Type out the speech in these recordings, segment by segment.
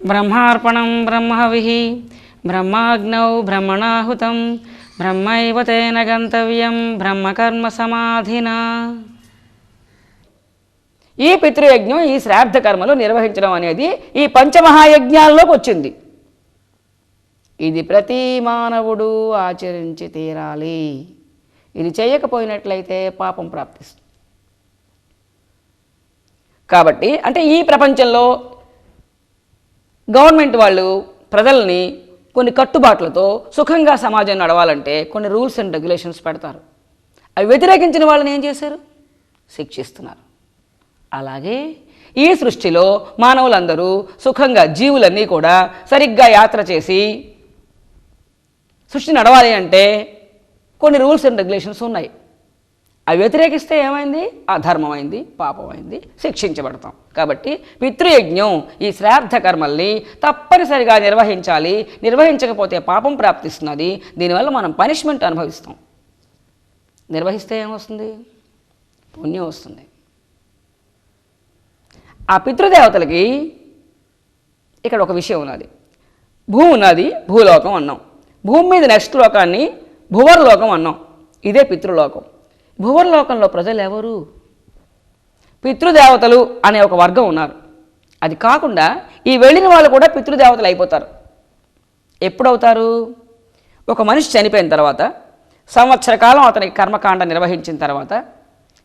బ్రహ్మార్పణం బ్రహ్మవిః బ్రహ్మాగ్నౌ బ్రహ్మణాహుతం బ్రహ్మైవ తేన గంతవ్యం బ్రహ్మకర్మ సమాధినా. ఈ పితృయజ్ఞం, ఈ శ్రాద్ధ కర్మలు నిర్వహించడం అనేది ఈ పంచమహాయజ్ఞాల్లోకి వచ్చింది. ఇది ప్రతి మానవుడు ఆచరించి తీరాలి. ఇది చేయకపోయినట్లయితే పాపం ప్రాప్తిస్తుంది. కాబట్టి అంటే ఈ ప్రపంచంలో గవర్నమెంట్ వాళ్ళు ప్రజల్ని కొన్ని కట్టుబాట్లతో సుఖంగా సమాజం నడవాలంటే కొన్ని రూల్స్ అండ్ రెగ్యులేషన్స్ పెడతారు. అవి వ్యతిరేకించిన వాళ్ళని ఏం చేశారు? శిక్షిస్తున్నారు. అలాగే ఈ సృష్టిలో మానవులందరూ సుఖంగా, జీవులన్నీ కూడా సరిగ్గా యాత్ర చేసి సృష్టి నడవాలి అంటే కొన్ని రూల్స్ అండ్ రెగ్యులేషన్స్ ఉన్నాయి. అవి వ్యతిరేకిస్తే ఏమైంది? అధర్మమైంది, పాపమైంది, శిక్షించబడతాం. కాబట్టి పితృయజ్ఞం, ఈ శ్రాద్ధ కర్మల్ని తప్పనిసరిగా నిర్వహించాలి. నిర్వహించకపోతే పాపం ప్రాప్తిస్తున్నది. దీనివల్ల మనం పనిష్మెంట్ అనుభవిస్తాం. నిర్వహిస్తే ఏమొస్తుంది? పుణ్యం వస్తుంది. ఆ పితృదేవతలకి ఇక్కడ ఒక విషయం ఉన్నది. భూమి ఉన్నది, భూలోకం అన్నాం. భూమి మీద నెక్స్ట్ లోకాన్ని భువర్లోకం అన్నాం. ఇదే పితృలోకం. భువర్లోకంలో ప్రజలు ఎవరు? పితృదేవతలు అనే ఒక వర్గం ఉన్నారు. అది కాకుండా ఈ వెళ్ళిన వాళ్ళు కూడా పితృదేవతలు అయిపోతారు. ఎప్పుడవుతారు? ఒక మనిషి చనిపోయిన తర్వాత సంవత్సర కాలం అతనికి కర్మకాండ నిర్వహించిన తర్వాత,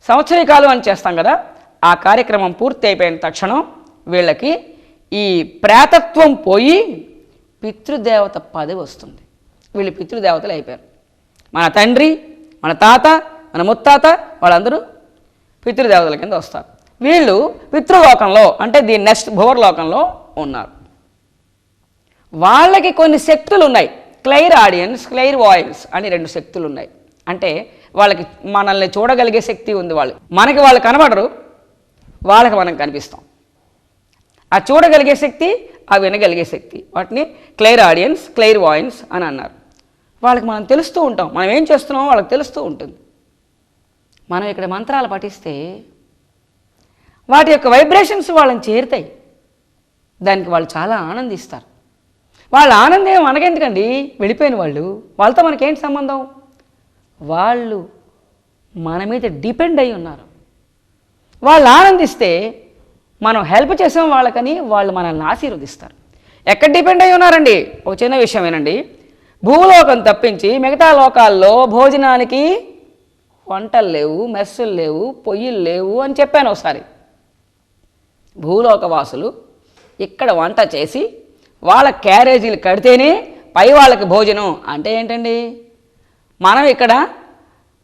సంవత్సరీ కాలం అని చేస్తాం కదా, ఆ కార్యక్రమం పూర్తి అయిపోయిన తక్షణం వీళ్ళకి ఈ ప్రేతత్వం పోయి పితృదేవత పదవి వస్తుంది. వీళ్ళు పితృదేవతలు అయిపోయారు. మన తండ్రి, మన తాత, మన ముత్తాత వాళ్ళందరూ పితృదేవతల కింద వస్తారు. వీళ్ళు పితృలోకంలో అంటే దీని నెక్స్ట్ భువర్లోకంలో ఉన్నారు. వాళ్ళకి కొన్ని శక్తులు ఉన్నాయి. క్లైర్ ఆడియన్స్, క్లైర్ వాయిన్స్ అని 2 శక్తులు ఉన్నాయి. అంటే వాళ్ళకి మనల్ని చూడగలిగే శక్తి ఉంది. మనకి వాళ్ళు కనబడరు, వాళ్ళకి మనం కనిపిస్తాం. ఆ చూడగలిగే శక్తి, ఆ వినగలిగే శక్తి, వాటిని క్లైర్ ఆడియన్స్, క్లైర్ వాయిన్స్ అని అన్నారు. వాళ్ళకి మనం తెలుస్తూ ఉంటాం. మనం ఏం చేస్తున్నామో వాళ్ళకి తెలుస్తూ ఉంటుంది. మనం ఇక్కడ మంత్రాలు పఠిస్తే వాటి యొక్క వైబ్రేషన్స్ వాళ్ళని చేరుతాయి. దానికి వాళ్ళు చాలా ఆనందిస్తారు. వాళ్ళ ఆనందం మనకెందుకండి? వెళ్ళిపోయిన వాళ్ళతో మనకేంటి సంబంధం? వాళ్ళు మన మీద డిపెండ్ అయి ఉన్నారు. వాళ్ళు ఆనందిస్తే మనం హెల్ప్ చేసాం వాళ్ళకని వాళ్ళు మనల్ని ఆశీర్వదిస్తారు. ఎక్కడ డిపెండ్ అయి ఉన్నారండి? ఒక చిన్న విషయం ఏనండి. భూలోకం తప్పించి మిగతా లోకాల్లో భోజనానికి వంటలు లేవు, మెస్సులు లేవు, పొయ్యిలు లేవు అని చెప్పాను ఒకసారి. భూలోకవాసులు ఇక్కడ వంట చేసి వాళ్ళ క్యారేజీలు కడితేనే పై వాళ్ళకి భోజనం. అంటే ఏంటండి? మనం ఇక్కడ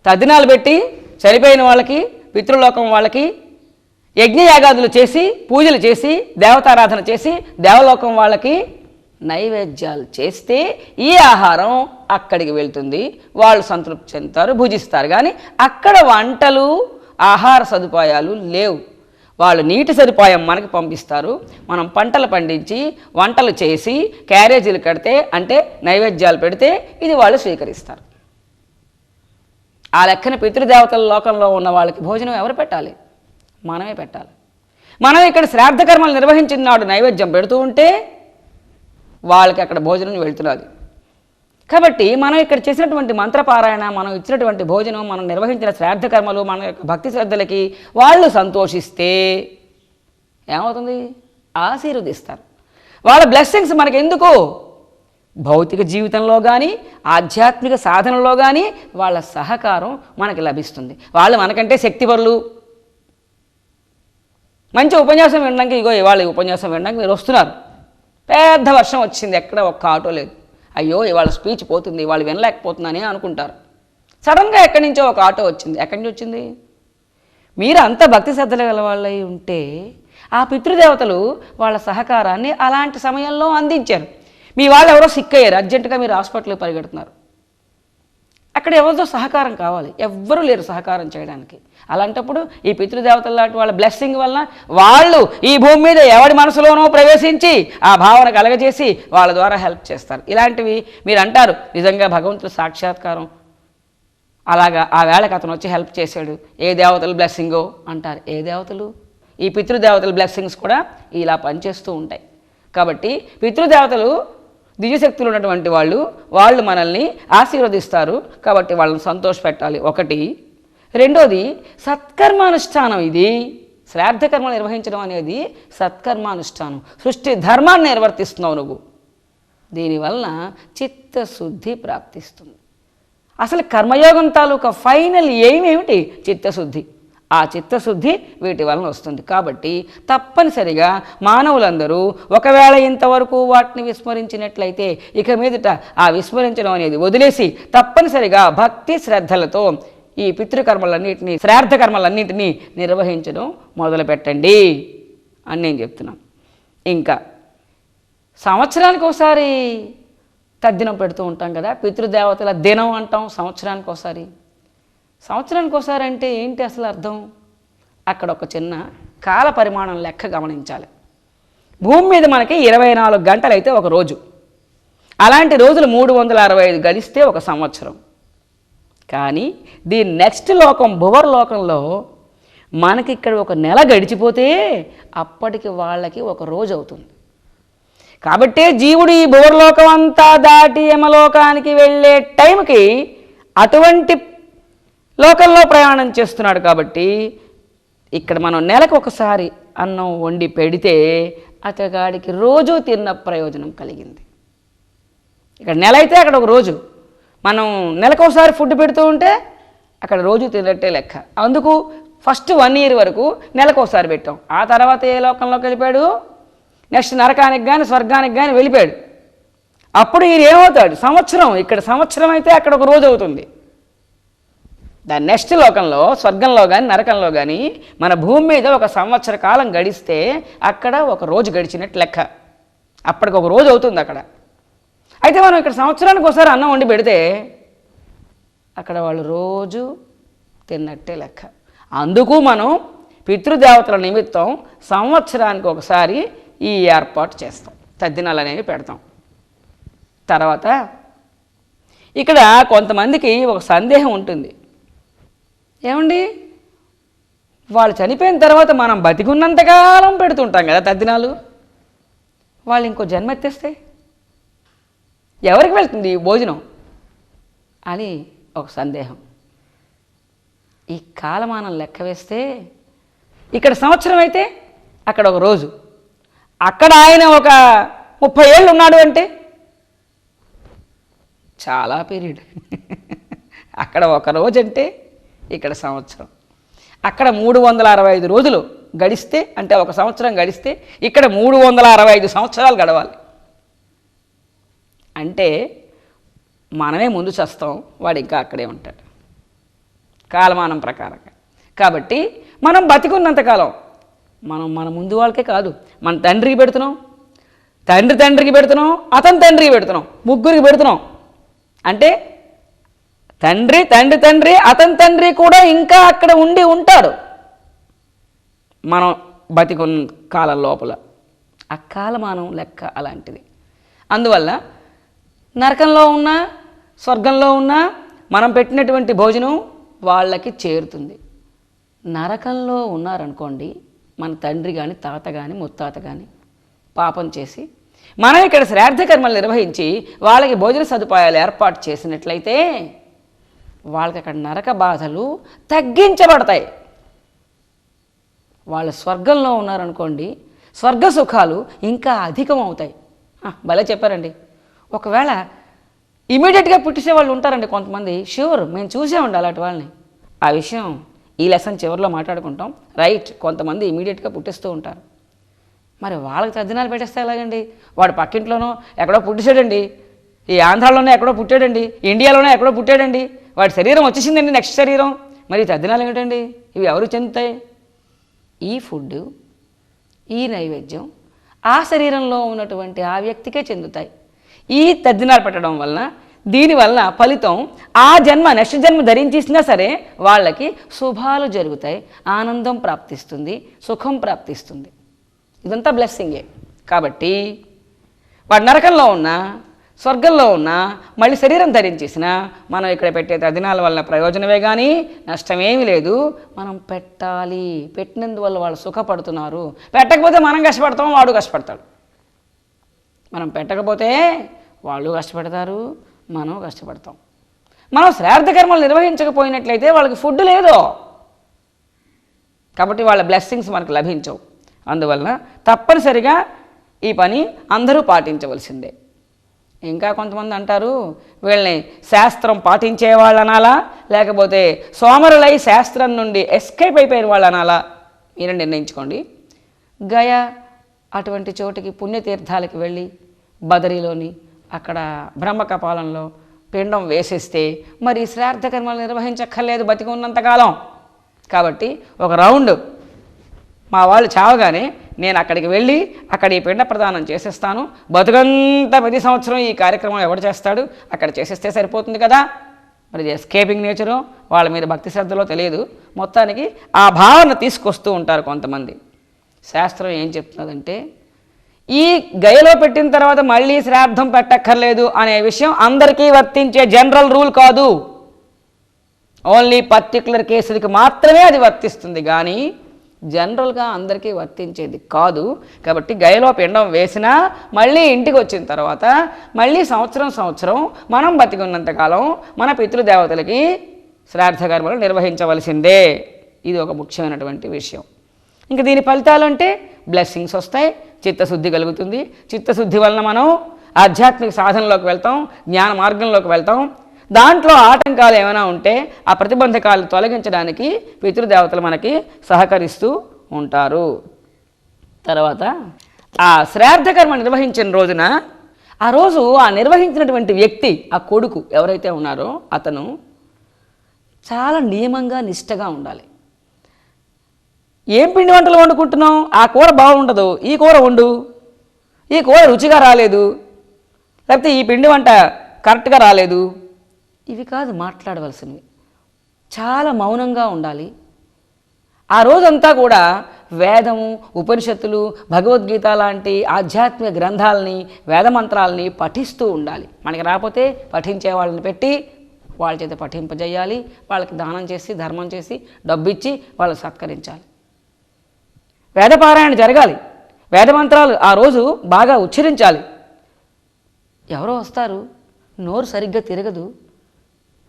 తద్దినాలు పెట్టి చనిపోయిన వాళ్ళకి, పితృలోకం వాళ్ళకి యజ్ఞయాగాదులు చేసి, పూజలు చేసి, దేవతారాధన చేసి, దేవలోకం వాళ్ళకి నైవేద్యాలు చేస్తే ఈ ఆహారం అక్కడికి వెళ్తుంది. వాళ్ళు సంతృప్తి చెందుతారు, భుజిస్తారు. కానీ అక్కడ వంటలు, ఆహార సదుపాయాలు లేవు. వాళ్ళు నీటి సదుపాయం మనకి పంపిస్తారు. మనం పంటలు పండించి, వంటలు చేసి, క్యారేజీలు కడితే అంటే నైవేద్యాలు పెడితే ఇది వాళ్ళు స్వీకరిస్తారు. ఆ లెక్కన పితృదేవతల లోకంలో ఉన్న వాళ్ళకి భోజనం ఎవరు పెట్టాలి? మనమే పెట్టాలి. మనం ఇక్కడ శ్రాద్ధ కర్మలు నిర్వహించిన నాడు నైవేద్యం పెడుతూ ఉంటే వాళ్ళకి అక్కడ భోజనం వెళ్తున్నది. కాబట్టి మనం ఇక్కడ చేసినటువంటి మంత్రపారాయణ, మనం ఇచ్చినటువంటి భోజనం, మనం నిర్వహించిన శ్రాద్ధ కర్మలు, మన యొక్క భక్తి శ్రద్ధలకి వాళ్ళు సంతోషిస్తే ఏమవుతుంది? ఆశీర్వదిస్తారు. వాళ్ళ బ్లెస్సింగ్స్ మనకెందుకు? భౌతిక జీవితంలో కానీ, ఆధ్యాత్మిక సాధనలో కానీ వాళ్ళ సహకారం మనకి లభిస్తుంది. వాళ్ళు మనకంటే శక్తిపరులు. మంచి ఉపన్యాసం వినడానికి, ఇగో ఇవాళ ఉపన్యాసం వినడానికి మీరు వస్తున్నారు. పెద్ద వర్షం వచ్చింది, ఎక్కడ ఒక్క ఆటో లేదు. అయ్యో ఇవాళ స్పీచ్ పోతుంది, వాళ్ళు వినలేకపోతున్నానే అనుకుంటారు. సడన్గా ఎక్కడి నుంచో ఒక ఆటో వచ్చింది. ఎక్కడి నుంచి వచ్చింది? మీరు అంత భక్తి శ్రద్ధలు గల వాళ్ళై ఉంటే ఆ పితృదేవతలు వాళ్ళ సహకారాన్ని అలాంటి సమయంలో అందించారు. మీ వాళ్ళు ఎవరో సిక్ అయ్యారు, అర్జెంటుగా మీరు హాస్పిటల్కి పరిగెడుతున్నారు. అక్కడ ఎవరితో సహకారం కావాలి? ఎవ్వరూ లేరు సహకారం చేయడానికి. అలాంటప్పుడు ఈ పితృదేవతల లాంటి వాళ్ళ బ్లెస్సింగ్ వలన వాళ్ళు ఈ భూమి మీద ఎవరి మనసులోనో ప్రవేశించి ఆ భావన కలగజేసి వాళ్ళ ద్వారా హెల్ప్ చేస్తారు. ఇలాంటివి మీరు అంటారు, నిజంగా భగవంతుడు సాక్షాత్కారం అలాగా ఆ వేళకి అతను వచ్చి హెల్ప్ చేశాడు, ఏ దేవతలు బ్లెస్సింగో అంటారు. ఏ దేవతలు? ఈ పితృదేవతల బ్లెస్సింగ్స్ కూడా ఇలా పనిచేస్తూ ఉంటాయి. కాబట్టి పితృదేవతలు దివ్యశక్తులు ఉన్నటువంటి వాళ్ళు మనల్ని ఆశీర్వదిస్తారు. కాబట్టి వాళ్ళని సంతోషపెట్టాలి ఒకటి. రెండోది సత్కర్మానుష్ఠానం. ఇది శ్రాద్ధకర్మలు నిర్వహించడం అనేది సత్కర్మానుష్ఠానం. సృష్టి ధర్మాన్ని నిర్వర్తిస్తున్నావు నువ్వు. దీనివలన చిత్తశుద్ధి ప్రాప్తిస్తుంది. అసలు కర్మయోగం తాలూకా ఫైనల్ ఎయిమ్ ఏమిటి? చిత్తశుద్ధి. ఆ చిత్తశుద్ధి వీటి వలన వస్తుంది. కాబట్టి తప్పనిసరిగా మానవులందరూ ఒకవేళ ఇంతవరకు వాటిని విస్మరించినట్లయితే ఇక మీదట ఆ విస్మరించడం అనేది వదిలేసి తప్పనిసరిగా భక్తి శ్రద్ధలతో ఈ పితృకర్మలన్నింటినీ శ్రాద్ధ కర్మలన్నింటినీ నిర్వహించడం మొదలుపెట్టండి అని నేను చెప్తున్నాను. ఇంకా సంవత్సరానికి ఒకసారి తద్దినం పెడుతూ ఉంటాం కదా, పితృదేవతల దినం అంటాం సంవత్సరానికి ఒకసారి. సంవత్సరానికి ఒకసారి అంటే ఏంటి అసలు అర్థం? అక్కడ ఒక చిన్న కాల పరిమాణం లెక్క గమనించాలి. భూమి మీద మనకి 24 గంటలైతే ఒక రోజు. అలాంటి రోజులు 365 గడిస్తే ఒక సంవత్సరం. కానీ దీని నెక్స్ట్ లోకం భువర్లోకంలో మనకి ఇక్కడ ఒక నెల గడిచిపోతే అప్పటికి వాళ్ళకి ఒక రోజు అవుతుంది. కాబట్టే జీవుడు ఈ భువర్లోకం అంతా దాటి యమలోకానికి వెళ్ళే టైంకి అటువంటి లోకంలో ప్రయాణం చేస్తున్నాడు. కాబట్టి ఇక్కడ మనం నెలకు ఒకసారి అన్నం వండి పెడితే అతగాడికి రోజు తిన్న ప్రయోజనం కలిగింది. ఇక్కడ నెల అయితే అక్కడ ఒక రోజు. మనం నెలకు ఒకసారి ఫుడ్ పెడుతూ ఉంటే అక్కడ రోజు తినట్టే లెక్క. అందుకు ఫస్ట్ 1 year వరకు నెలకు ఒకసారి పెట్టాం. ఆ తర్వాత ఏ లోకంలోకి వెళ్ళిపోయాడు? నెక్స్ట్ నరకానికి కానీ స్వర్గానికి కానీ వెళ్ళిపోయాడు. అప్పుడు ఈయన ఏమవుతాడు? సంవత్సరం. ఇక్కడ సంవత్సరం అయితే అక్కడ ఒక రోజు అవుతుంది. దాని నెక్స్ట్ లోకంలో స్వర్గంలో కానీ నరకంలో కానీ మన భూమి మీద ఒక సంవత్సర కాలం గడిస్తే అక్కడ ఒక రోజు గడిచినట్టు లెక్క. అప్పటికి ఒక రోజు అవుతుంది అక్కడ. అయితే మనం ఇక్కడ సంవత్సరానికి ఒకసారి అన్నం వండి పెడితే అక్కడ వాళ్ళు రోజు తిన్నట్టే లెక్క. అందుకు మనం పితృదేవతల నిమిత్తం సంవత్సరానికి ఒకసారి ఈ ఏర్పాటు చేస్తాం, తద్దినాలు అనేవి పెడతాం. తర్వాత ఇక్కడ కొంతమందికి ఒక సందేహం ఉంటుంది. ఏమండి, వాళ్ళు చనిపోయిన తర్వాత మనం బతికున్నంతకాలం పెడుతుంటాం కదా తద్దినాలు, వాళ్ళు ఇంకో జన్మ ఎత్తేస్తే ఎవరికి వెళ్తుంది ఈ భోజనం అని ఒక సందేహం. ఈ కాలమానం లెక్క వేస్తే ఇక్కడ సంవత్సరం అయితే అక్కడ ఒక రోజు. అక్కడ ఆయన ఒక 30 ఏళ్ళు ఉన్నాడు అంటే చాలా పీరియడ్. అక్కడ ఒక రోజు అంటే ఇక్కడ సంవత్సరం. అక్కడ 365 రోజులు గడిస్తే అంటే ఒక సంవత్సరం గడిస్తే ఇక్కడ 365 సంవత్సరాలు గడవాలి. అంటే మనమే ముందు చస్తాం, వాడు ఇంకా అక్కడే ఉంటాడు కాలమానం ప్రకారంగా. కాబట్టి మనం బతికున్నంతకాలం మనం మన ముందు వాళ్ళకే కాదు, మన తండ్రికి పెడుతున్నాం, తండ్రికి పెడుతున్నాం, అతని తండ్రికి పెడుతున్నాం, ముగ్గురికి పెడుతున్నాం. అంటే తండ్రి అతని తండ్రి కూడా ఇంకా అక్కడ ఉండి ఉంటాడు మనం బతికున్న కాలం లోపల. ఆ కాలమానం లెక్క అలాంటిది. అందువల్ల నరకంలో ఉన్నా స్వర్గంలో ఉన్నా మనం పెట్టినటువంటి భోజనం వాళ్ళకి చేరుతుంది. నరకంలో ఉన్నారనుకోండి, మన తండ్రి కానీ తాత కానీ ముత్తాత కానీ పాపం చేసి మనం ఇక్కడ శ్రాద్ధ కర్మలు నిర్వహించి వాళ్ళకి భోజన సదుపాయాలు ఏర్పాటు చేసినట్లయితే వాళ్ళకి అక్కడ నరక బాధలు తగ్గించబడతాయి. వాళ్ళు స్వర్గంలో ఉన్నారనుకోండి, స్వర్గ సుఖాలు ఇంకా అధికం అవుతాయి. భలే చెప్పారండి. ఒకవేళ ఇమీడియట్గా పుట్టిసే వాళ్ళు ఉంటారండి కొంతమంది, ష్యూర్ మేము చూసామండి అలాంటి వాళ్ళని. ఆ విషయం ఈ లెసన్ చివరిలో మాట్లాడుకుంటాం. రైట్, కొంతమంది ఇమీడియట్గా పుట్టిస్తూ ఉంటారు. మరి వాళ్ళకి తద్దినాలు పెట్టేస్తే ఎలాగండి? వాడు పక్కింట్లోనో ఎక్కడో పుట్టిసాడండి, ఈ ఆంధ్రాలోనే ఎక్కడో పుట్టాడండి, ఇండియాలోనే ఎక్కడో పుట్టాడండి, వాడి శరీరం వచ్చేసిందండి నెక్స్ట్ శరీరం, మరి తద్దినాలు ఏమిటండి? ఇవి ఎవరికి చెందుతాయి? ఈ ఫుడ్, ఈ నైవేద్యం ఆ శరీరంలో ఉన్నటువంటి ఆ వ్యక్తికే చెందుతాయి. ఈ తద్దినాలు పెట్టడం వలన దీనివల్ల ఫలితం ఆ జన్మ నెక్స్ట్ జన్మ ధరించేసినా సరే వాళ్ళకి శుభాలు జరుగుతాయి, ఆనందం ప్రాప్తిస్తుంది, సుఖం ప్రాప్తిస్తుంది. ఇదంతా బ్లెస్సింగే. కాబట్టి వాడు నరకంలో ఉన్నా స్వర్గంలో ఉన్నా మళ్ళీ శరీరం ధరించేసినా మనం ఇక్కడ పెట్టే తద్దినాల వలన ప్రయోజనమే కానీ నష్టమేమీ లేదు. మనం పెట్టాలి, పెట్టినందువల్ల వాళ్ళు సుఖపడుతున్నారు. పెట్టకపోతే మనం కష్టపడతాం, వాడు కష్టపడతాడు. మనం పెట్టకపోతే వాళ్ళు కష్టపడతారు, మనం కష్టపడతాం. మనం శ్రాద్ధ కర్మలు నిర్వహించకపోయినట్లయితే వాళ్ళకి ఫుడ్ లేదు, కాబట్టి వాళ్ళ బ్లెస్సింగ్స్ మనకు లభించవు. అందువలన తప్పనిసరిగా ఈ పని అందరూ పాటించవలసిందే. ఇంకా కొంతమంది అంటారు, వీళ్ళని శాస్త్రం పాటించే వాళ్ళు అనాలా, లేకపోతే సోమరులై శాస్త్రం నుండి ఎస్కేప్ అయిపోయిన వాళ్ళు అనాలా, మీరే నిర్ణయించుకోండి. గయా అటువంటి చోటికి పుణ్యతీర్థాలకి వెళ్ళి బదరిలోని అక్కడ బ్రహ్మకపాలంలో పిండం వేసేస్తే మరి శ్రాద్ధ కర్మలు నిర్వహించక్కర్లేదు బతికి ఉన్నంతకాలం. కాబట్టి ఒక రౌండ్ మా వాళ్ళు చావగానే నేను అక్కడికి వెళ్ళి అక్కడ ఈ పిండ ప్రదానం చేసేస్తాను, బతుకంతా ప్రతి సంవత్సరం ఈ కార్యక్రమం ఎవడు చేస్తాడు, అక్కడ చేసేస్తే సరిపోతుంది కదా. మరి ఇది ఎస్కేపింగ్ నేచరు, వాళ్ళ మీద భక్తి శ్రద్ధలో తెలియదు. మొత్తానికి ఆ భావన తీసుకొస్తూ ఉంటారు కొంతమంది. శాస్త్రం ఏం చెప్తున్నదంటే, ఈ గయలో పెట్టిన తర్వాత మళ్ళీ శ్రాద్ధం పెట్టక్కర్లేదు అనే విషయం అందరికీ వర్తించే జనరల్ రూల్ కాదు. ఓన్లీ పర్టికులర్ కేసులకి మాత్రమే అది వర్తిస్తుంది, కానీ జనరల్గా అందరికీ వర్తించేది కాదు. కాబట్టి గయలో పిండం వేసినా మళ్ళీ ఇంటికి వచ్చిన తర్వాత మళ్ళీ సంవత్సరం మనం బతికి ఉన్నంతకాలం మన పితృదేవతలకి శ్రాద్ధ కర్మలు నిర్వహించవలసిందే. ఇది ఒక ముఖ్యమైనటువంటి విషయం. ఇంకా దీని ఫలితాలంటే బ్లెస్సింగ్స్ వస్తాయి, చిత్తశుద్ధి కలుగుతుంది. చిత్తశుద్ధి వలన మనం ఆధ్యాత్మిక సాధనలోకి వెళ్తాం, జ్ఞాన మార్గంలోకి వెళ్తాం. దాంట్లో ఆటంకాలు ఏమైనా ఉంటే ఆ ప్రతిబంధకాలు తొలగించడానికి పితృదేవతలు మనకి సహకరిస్తూ ఉంటారు. తర్వాత ఆ శ్రాద్ధ కర్మ నిర్వహించిన రోజున ఆ రోజు ఆ నిర్వహించినటువంటి వ్యక్తి, ఆ కొడుకు ఎవరైతే ఉన్నారో అతను చాలా నియమంగా నిష్టగా ఉండాలి. ఏం పిండి వంటలు వండుకుంటున్నాం, ఆ కూర బాగుండదు, ఈ కూర వండు, ఈ కూర రుచిగా రాలేదు, లేకపోతే ఈ పిండి వంట కరెక్ట్గా రాలేదు, ఇవి కాదు మాట్లాడవలసినవి. చాలా మౌనంగా ఉండాలి. ఆ రోజంతా కూడా వేదము, ఉపనిషత్తులు, భగవద్గీత లాంటి ఆధ్యాత్మిక గ్రంథాలని, వేదమంత్రాలని పఠిస్తూ ఉండాలి. మనకి రాకపోతే పఠించే వాళ్ళని పెట్టి వాళ్ళ చేత పఠింపజేయాలి, వాళ్ళకి దానం చేసి ధర్మం చేసి డబ్బిచ్చి వాళ్ళని సత్కరించాలి. వేదపారాయణ జరగాలి, వేదమంత్రాలు ఆ రోజు బాగా ఉచ్చరించాలి. ఎవరో వస్తారు, నోరు సరిగ్గా తిరగదు,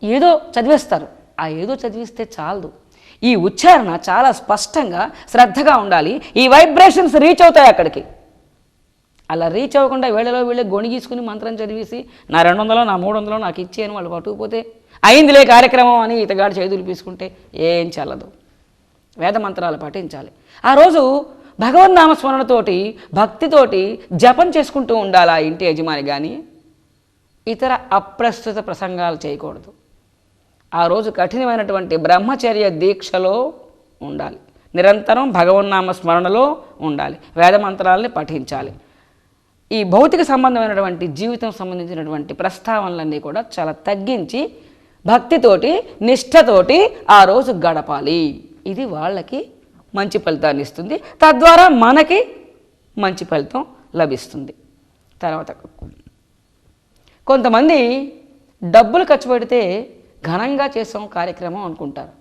ఏదో చదివేస్తారు. ఆ ఏదో చదివిస్తే చాలదు, ఈ ఉచ్చారణ చాలా స్పష్టంగా శ్రద్ధగా ఉండాలి. ఈ వైబ్రేషన్స్ రీచ్ అవుతాయి అక్కడికి. అలా రీచ్ అవ్వకుండా వీళ్ళలో వీళ్ళే గొణిగీసుకుని మంత్రం చదివేసి నా 200 నా 300 నాకు ఇచ్చి అని వాళ్ళు పట్టుకుపోతే అయిందిలే కార్యక్రమం అని ఇతగాడు చేతులు పీసుకుంటే ఏం చల్లదు. వేద మంత్రాలు పఠించాలి. ఆ రోజు భగవన్నామస్మరణతోటి భక్తితోటి జపం చేసుకుంటూ ఉండాలి ఆ ఇంటి యజమాని. కానీ ఇతర అప్రస్తుత ప్రసంగాలు చేయకూడదు. ఆ రోజు కఠినమైనటువంటి బ్రహ్మచర్య దీక్షలో ఉండాలి, నిరంతరం భగవన్నామ స్మరణలో ఉండాలి, వేదమంత్రాలని పఠించాలి. ఈ భౌతిక సంబంధమైనటువంటి జీవితం సంబంధించినటువంటి ప్రస్తావనలన్నీ కూడా చాలా తగ్గించి భక్తితోటి నిష్ఠతోటి ఆ రోజు గడపాలి. ఇది వాళ్ళకి మంచి ఫలితాన్ని ఇస్తుంది, తద్వారా మనకి మంచి ఫలితం లభిస్తుంది. తర్వాత కొంతమంది డబ్బులు ఖర్చు పెడితే ఘనంగా చేసాం కార్యక్రమం అనుకుంటారు.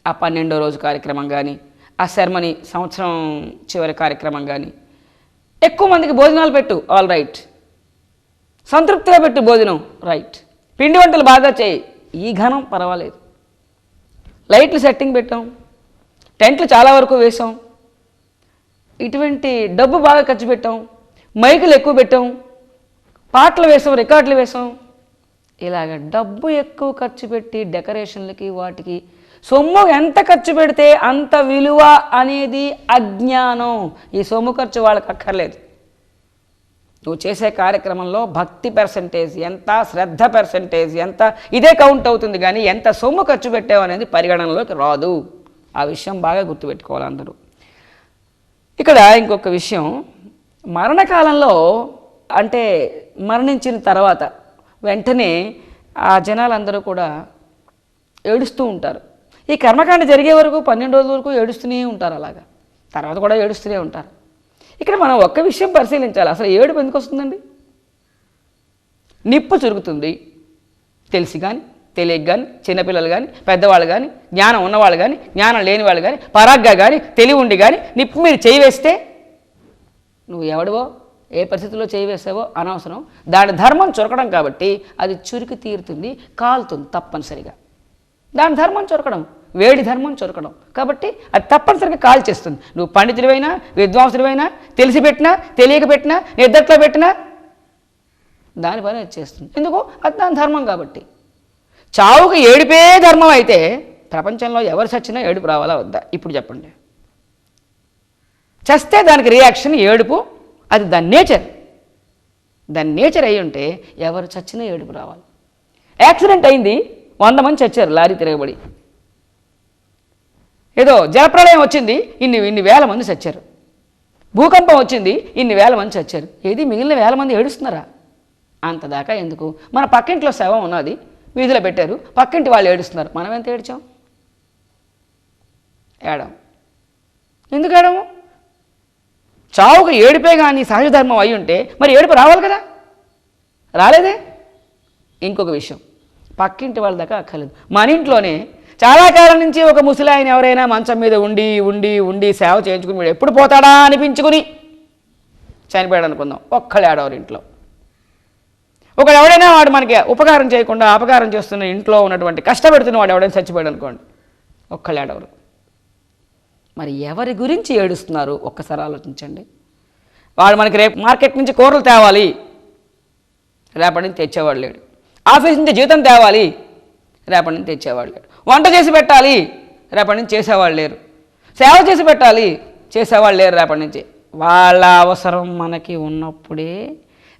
ఆ 12వ రోజు కార్యక్రమం కానీ, ఆ సెరమనీ సంవత్సరం చివరి కార్యక్రమం కానీ, ఎక్కువ మందికి భోజనాలు పెట్టు, ఆల్ రైట్, సంతృప్తిగా పెట్టు భోజనం, రైట్, పిండి వంటలు బాగా చేయి, ఈ ఘనం పర్వాలేదు, లైట్లు సెట్టింగ్ పెట్టాం, టెంట్లు చాలా వరకు వేసాం, ఇటువంటి డబ్బు బాగా ఖర్చు పెట్టాం, మైకులు ఎక్కువ పెట్టాం, పాటలు వేసాం, రికార్డులు వేసాం. ఇలాగ డబ్బు ఎక్కువ ఖర్చు పెట్టి డెకరేషన్లకి వాటికి సొమ్ము ఎంత ఖర్చు పెడితే అంత విలువ అనేది అజ్ఞానం. ఈ సొమ్ము ఖర్చు వాళ్ళకి అక్కర్లేదు. నువ్వు చేసే కార్యక్రమంలో భక్తి పర్సంటేజ్ ఎంత, శ్రద్ధ పర్సంటేజ్ ఎంత, ఇదే కౌంట్ అవుతుంది. కానీ ఎంత సొమ్ము ఖర్చు పెట్టావు అనేది పరిగణనలోకి రాదు. ఆ విషయం బాగా గుర్తుపెట్టుకోవాలి అందరూ. ఇక్కడ ఇంకొక విషయం, మరణకాలంలో అంటే మరణించిన తర్వాత వెంటనే ఆ జనాలందరూ కూడా ఏడుస్తూ ఉంటారు. ఈ కర్మకాండ జరిగే వరకు 12 రోజుల వరకు ఏడుస్తూనే ఉంటారు, అలాగా తర్వాత కూడా ఏడుస్తూనే ఉంటారు. ఇక్కడ మనం ఒక్క విషయం పరిశీలించాలి, అసలు ఏడుపు ఎందుకు వస్తుందండి? నిప్పు చురుగుతుంది, తెలిసి కానీ తెలియక కానీ, చిన్నపిల్లలు కానీ పెద్దవాళ్ళు కానీ, జ్ఞానం ఉన్నవాళ్ళు కానీ జ్ఞానం లేని వాళ్ళు కానీ, పరాగ్గా కానీ తెలివి ఉండి కానీ నిప్పు మీరు చేయి వేస్తే నువ్వు ఎవడివో ఏ పరిస్థితుల్లో చేయి వేసావో అనవసరం. దాని ధర్మం చురకడం కాబట్టి అది చురికి తీరుతుంది, కాలుతుంది తప్పనిసరిగా. దాని ధర్మం చురకడం, వేడి ధర్మం చురకడం కాబట్టి అది తప్పనిసరిగా కాల్ చేస్తుంది. నువ్వు పండితుడివైనా విద్వాంసుడివైనా తెలిసి పెట్టినా తెలియక పెట్టినా నిద్రలో పెట్టినా దాని పని అది చేస్తుంది. ఎందుకు? అది దాని ధర్మం కాబట్టి. చావుకు ఏడుపే ధర్మం అయితే ప్రపంచంలో ఎవరు చచ్చినా ఏడుపు రావాలా వద్దా? ఇప్పుడు చెప్పండి. చస్తే దానికి రియాక్షన్ ఏడుపు, అది దాని నేచర్. దాని నేచర్ అయి ఉంటే ఎవరు చచ్చినా ఏడుపు రావాలి. యాక్సిడెంట్ అయింది, 100 మంది చచ్చారు లారీ తిరగబడి. ఏదో జలప్రళయం వచ్చింది, ఇన్ని వేల మంది చచ్చారు. భూకంపం వచ్చింది, ఇన్ని వేల మంది చచ్చారు. ఏది మిగిలిన వేల మంది ఏడుస్తున్నారా? అంతదాకా ఎందుకు? మన పక్కింట్లో శవం ఉన్నది, వీధిలో పెట్టారు, పక్కింటి వాళ్ళు ఏడుస్తున్నారు, మనం ఎంత ఏడ్చాం? ఏడం. ఎందుకు ఏడము? చావుకు ఏడిపే కానీ సహజ ధర్మం అయి ఉంటే మరి ఏడుపు రావాలి కదా, రాలేదే. ఇంకొక విషయం, పక్కింటి వాళ్ళ దాకా అక్కర్లేదు, మన ఇంట్లోనే చాలా కాలం నుంచి ఒక ముసలాయన ఎవరైనా మంచం మీద ఉండి ఉండి ఉండి సేవ చేయించుకుని వీడు ఎప్పుడు పోతాడా అనిపించుకుని చనిపోయాడు అనుకుందాం, ఒక్కళ్ళు ఏడవరు ఇంట్లో. ఒకడు ఎవడైనా వాడు మనకి ఉపకారం చేయకుండా అపకారం చేస్తున్న ఇంట్లో ఉన్నటువంటి కష్టపెడుతున్న వాడు ఎవడైనా చచ్చిపోయాడు అనుకోండి, ఒక్కళ్ళు ఏడవరు. మరి ఎవరి గురించి ఏడుస్తున్నారు ఒక్కసారి ఆలోచించండి. వాడు మనకి రేపు మార్కెట్ నుంచి కూరలు తేవాలి, రేపటి నుంచి తెచ్చేవాడు లేడు. ఆఫీస్ నుంచి జీతం తేవాలి, రేపటి నుంచి తెచ్చేవాడు లేడు. వంట చేసి పెట్టాలి, రేపటి నుంచి చేసేవాళ్ళు లేరు. సేవ చేసి పెట్టాలి, చేసేవాళ్ళు లేరు రేపటి నుంచి. వాళ్ళ అవసరం మనకి ఉన్నప్పుడే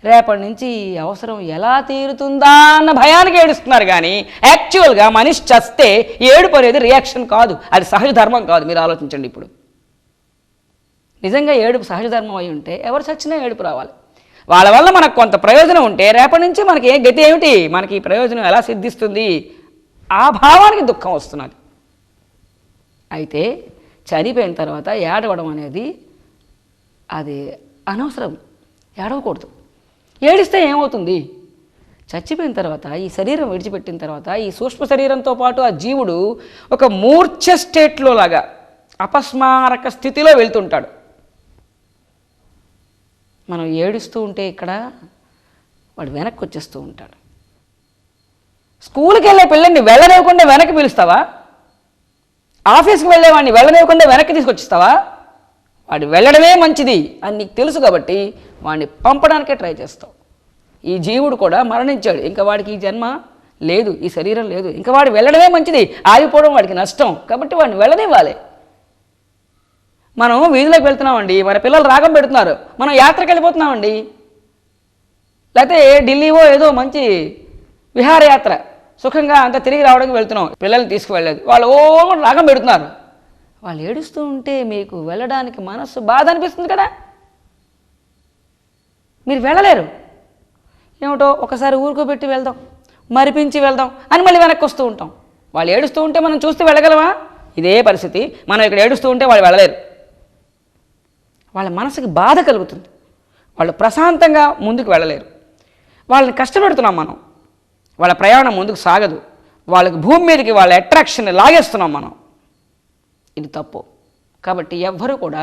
రేపటి నుంచి ఈ అవసరం ఎలా తీరుతుందా అన్న భయానికి ఏడుస్తున్నారు. కానీ యాక్చువల్గా మనిషి చస్తే ఏడుపు అనేది రియాక్షన్ కాదు, అది సహజ ధర్మం కాదు. మీరు ఆలోచించండి. ఇప్పుడు నిజంగా ఏడుపు సహజ ధర్మం అయి ఉంటే ఎవరు చచ్చినా ఏడుపు రావాలి. వాళ్ళ వల్ల మనకు కొంత ప్రయోజనం ఉంటే రేపటి నుంచి మనకి గతి ఏమిటి, మనకి ఈ ప్రయోజనం ఎలా సిద్ధిస్తుంది, ఆ భావానికి దుఃఖం వస్తున్నది. అయితే చనిపోయిన తర్వాత ఏడవడం అనేది అది అనవసరం, ఏడవకూడదు. ఏడిస్తే ఏమవుతుంది? చచ్చిపోయిన తర్వాత ఈ శరీరం విడిచిపెట్టిన తర్వాత ఈ సూక్ష్మ శరీరంతో పాటు ఆ జీవుడు ఒక మూర్ఛ స్టేట్లో లాగా అపస్మారక స్థితిలో వెళ్తుంటాడు. మనం ఏడుస్తూ ఉంటే ఇక్కడ వాడు వెనక్కి వచ్చేస్తూ ఉంటాడు. స్కూల్కి వెళ్ళే పిల్లల్ని వెళ్ళనివ్వకుండా వెనక్కి పిలుస్తావా? ఆఫీస్కి వెళ్ళేవాడిని వెళ్ళనివ్వకుండా వెనక్కి తీసుకొచ్చిస్తావా? వాడు వెళ్ళడమే మంచిది అని నీకు తెలుసు కాబట్టి వాడిని పంపడానికే ట్రై చేస్తావు. ఈ జీవుడు కూడా మరణించాడు, ఇంకా వాడికి ఈ జన్మ లేదు, ఈ శరీరం లేదు, ఇంకా వాడు వెళ్ళడమే మంచిది, ఆగిపోవడం వాడికి నష్టం కాబట్టి వాడిని వెళ్ళనివ్వాలి. మనం వీధిలోకి వెళ్తున్నామండి, మన పిల్లలు రాగం పెడుతున్నారు, మనం యాత్రకు వెళ్ళిపోతున్నామండి, లేకపోతే ఢిల్లీవో ఏదో మంచి విహారయాత్ర సుఖంగా అంతా తిరిగి రావడానికి వెళ్తున్నాం, పిల్లల్ని తీసుకువెళ్ళలేదు, వాళ్ళు ఓ రాగం పెడుతున్నారు. వాళ్ళు ఏడుస్తూ ఉంటే మీకు వెళ్ళడానికి మనస్సు బాధ అనిపిస్తుంది కదా, మీరు వెళ్ళలేరు. ఏమిటో ఒకసారి ఊరుకోబెట్టి వెళ్దాం, మరిపించి వెళ్దాం అని మళ్ళీ వెనక్కి వస్తూ ఉంటాం. వాళ్ళు ఏడుస్తూ ఉంటే మనం చూస్తూ వెళ్ళగలమా? ఇదే పరిస్థితి, మనం ఇక్కడ ఏడుస్తూ ఉంటే వాళ్ళు వెళ్ళలేరు. వాళ్ళ మనసుకి బాధ కలుగుతుంది, వాళ్ళు ప్రశాంతంగా ముందుకు వెళ్ళలేరు. వాళ్ళని కష్టపెడుతున్నాం మనం, వాళ్ళ ప్రయాణం ముందుకు సాగదు, వాళ్ళకి భూమి మీదకి వాళ్ళ అట్రాక్షన్ లాగేస్తున్నాం మనం. ఇది తప్పు. కాబట్టి ఎవ్వరూ కూడా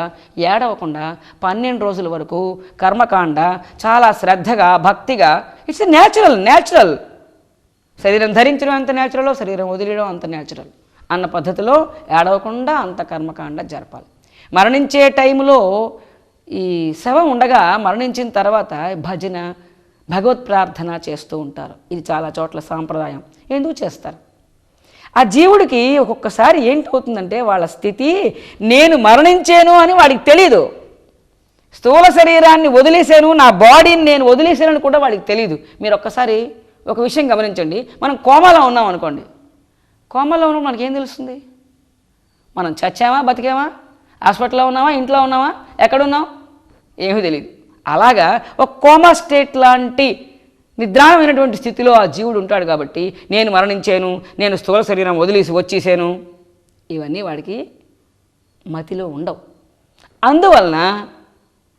ఏడవకుండా 12 రోజుల వరకు కర్మకాండ చాలా శ్రద్ధగా భక్తిగా, ఇట్స్ న్యాచురల్. శరీరం ధరించడం ఎంత న్యాచురలో శరీరం వదిలేయడం అంత న్యాచురల్ అన్న పద్ధతిలో ఏడవకుండా అంత కర్మకాండ జరపాలి. మరణించే టైంలో ఈ శవం ఉండగా మరణించిన తర్వాత భజన భగవత్ ప్రార్థన చేస్తూ ఉంటారు. ఇది చాలా చోట్ల సాంప్రదాయం. ఎందుకు చేస్తారు? ఆ జీవుడికి ఒక్కొక్కసారి ఏంటవుతుందంటే వాళ్ళ స్థితి నేను మరణించాను అని వాడికి తెలియదు. స్థూల శరీరాన్ని వదిలేశాను, నా బాడీని నేను వదిలేశానని కూడా వాడికి తెలియదు. మీరు ఒక్కసారి ఒక విషయం గమనించండి. మనం కోమాలో ఉన్నాం అనుకోండి, కోమాలో ఉన్నప్పుడు మనకేం తెలుస్తుంది? మనం చచ్చామా బతికామా, హాస్పిటల్లో ఉన్నామా, ఇంట్లో ఉన్నామా, ఎక్కడున్నాం, ఏమీ తెలియదు. అలాగా ఒక కోమా స్టేట్ లాంటి నిద్రాణమైనటువంటి స్థితిలో ఆ జీవుడు ఉంటాడు. కాబట్టి నేను మరణించాను, నేను స్థూల శరీరం వదిలేసి వచ్చేసాను, ఇవన్నీ వాడికి మతిలో ఉండవు. అందువలన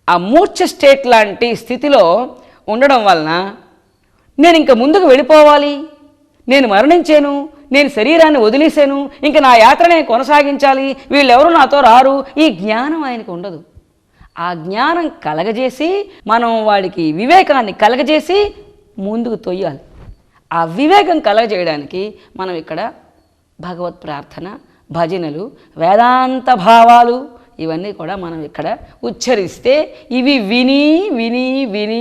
ఆ మూర్ఛ స్టేట్ లాంటి స్థితిలో ఉండడం వలన నేను ఇంకా ముందుకు వెళ్ళిపోవాలి, నేను మరణించాను, నేను శరీరాన్ని వదిలేశాను, ఇంకా నా యాత్రనే కొనసాగించాలి, వీళ్ళెవరూ నాతో రారు, ఈ జ్ఞానం ఆయనకు ఉండదు. ఆ జ్ఞానం కలగజేసి మనం వాడికి వివేకాన్ని కలగజేసి ముందుకు తొయ్యాలి. ఆ వివేకం కలగజేయడానికి మనం ఇక్కడ భగవత్ ప్రార్థన, భజనలు, వేదాంత భావాలు ఇవన్నీ కూడా మనం ఇక్కడ ఉచ్చరిస్తే ఇవి విని విని విని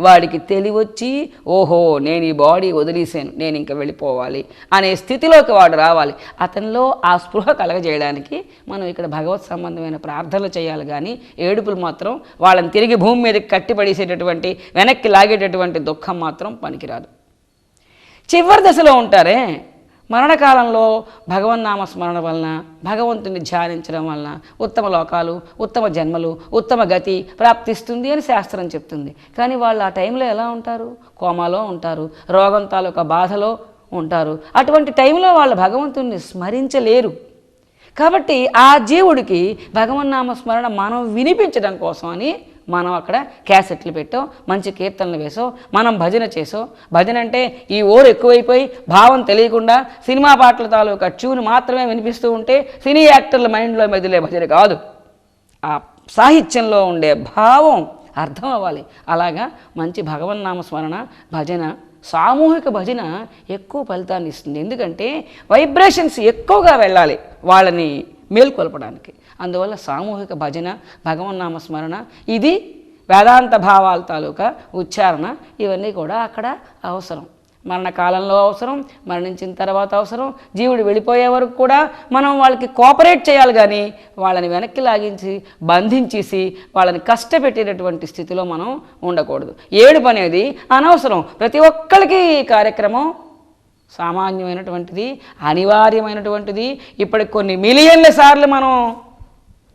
వాడికి తెలివొచ్చి ఓహో నేను ఈ బాడీ వదిలేసాను, నేను ఇంకా వెళ్ళిపోవాలి అనే స్థితిలోకి వాడు రావాలి. అతనిలో ఆ స్పృహ కలగజేయడానికి మనం ఇక్కడ భగవత్ సంబంధమైన ప్రార్థనలు చేయాలి. కానీ ఏడుపులు మాత్రం వాళ్ళని తిరిగి భూమి మీదకి కట్టిపడేసేటటువంటి, వెనక్కి లాగేటటువంటి దుఃఖం మాత్రం పనికిరాదు. చివరి దశలో ఉంటారే, మరణకాలంలో భగవన్నామ స్మరణ వలన, భగవంతుని ధ్యానించడం వలన ఉత్తమ లోకాలు, ఉత్తమ జన్మలు, ఉత్తమ గతి ప్రాప్తిస్తుంది అని శాస్త్రం చెప్తుంది. కానీ వాళ్ళు ఆ టైంలో ఎలా ఉంటారు? కోమాలో ఉంటారు, రోగం తాలూకా బాధలో ఉంటారు. అటువంటి టైంలో వాళ్ళు భగవంతుణ్ణి స్మరించలేరు. కాబట్టి ఆ జీవుడికి భగవన్నామ స్మరణ మనం వినిపించడం కోసం అని మనం అక్కడ క్యాసెట్లు పెట్టో, మంచి కీర్తనలు వేసో, మనం భజన చేసో, భజన అంటే ఈ ఓరు ఎక్కువైపోయి భావం తెలియకుండా సినిమా పాటల తాలూకా ట్యూన్ మాత్రమే వినిపిస్తూ ఉంటే సినీ యాక్టర్ల మైండ్లో మెదిలే భజన కాదు. ఆ సాహిత్యంలో ఉండే భావం అర్థం అవ్వాలి. అలాగా మంచి భగవన్నామ స్మరణ, భజన, సామూహిక భజన ఎక్కువ ఫలితాన్ని ఇస్తుంది. ఎందుకంటే వైబ్రేషన్స్ ఎక్కువగా వెళ్ళాలి వాళ్ళని మేల్కొల్పడానికి. అందువల్ల సామూహిక భజన, భగవన్నామ స్మరణ, ఇది వేదాంత భావాల తాలూకా ఉచ్చారణ, ఇవన్నీ కూడా అక్కడ అవసరం. మరణకాలంలో అవసరం, మరణించిన తర్వాత అవసరం, జీవుడు వెళ్ళిపోయే వరకు కూడా మనం వాళ్ళకి కోఆపరేట్ చేయాలి. కానీ వాళ్ళని వెనక్కి లాగించి బంధించేసి వాళ్ళని కష్టపెట్టేటటువంటి స్థితిలో మనం ఉండకూడదు. ఏడుపు అనేది అనవసరం. ప్రతి ఒక్కరికి ఈ కార్యక్రమం సామాన్యమైనటువంటిది, అనివార్యమైనటువంటిది. ఇప్పటికి కొన్ని మిలియన్ల సార్లు మనం,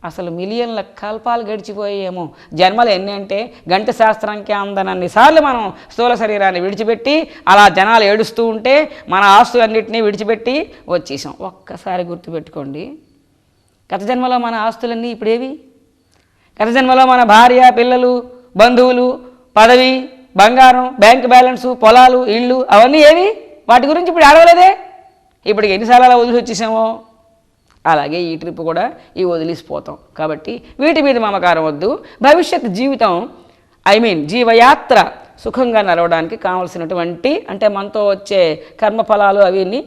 అసలు మిలియన్ల కల్పాలు గడిచిపోయేమో, జన్మలు ఎన్ని అంటే గంట శాస్త్రానికి అందనన్ని సార్లు మనం స్థూల శరీరాన్ని విడిచిపెట్టి అలా జనాలు ఏడుస్తూ ఉంటే మన ఆస్తులన్నింటినీ విడిచిపెట్టి వచ్చేసాం. ఒక్కసారి గుర్తుపెట్టుకోండి, గత జన్మలో మన ఆస్తులన్నీ ఇప్పుడేవి? గత జన్మలో మన భార్య, పిల్లలు, బంధువులు, పదవి, బంగారం, బ్యాంక్ బ్యాలెన్సు, పొలాలు, ఇళ్ళు అవన్నీ ఏవి? వాటి గురించి ఇప్పుడు అడగలేదే. ఇప్పటికి ఎన్నిసార్లు అలా వదిలి వచ్చేసామో అలాగే ఈ ట్రిప్ కూడా ఈ వదిలిసిపోతాం. కాబట్టి వీటి మీద మమకారం వద్దు. భవిష్యత్ జీవితం, జీవయాత్ర సుఖంగా నడవడానికి కావలసినటువంటి, అంటే మనతో వచ్చే కర్మఫలాలు అవన్నీ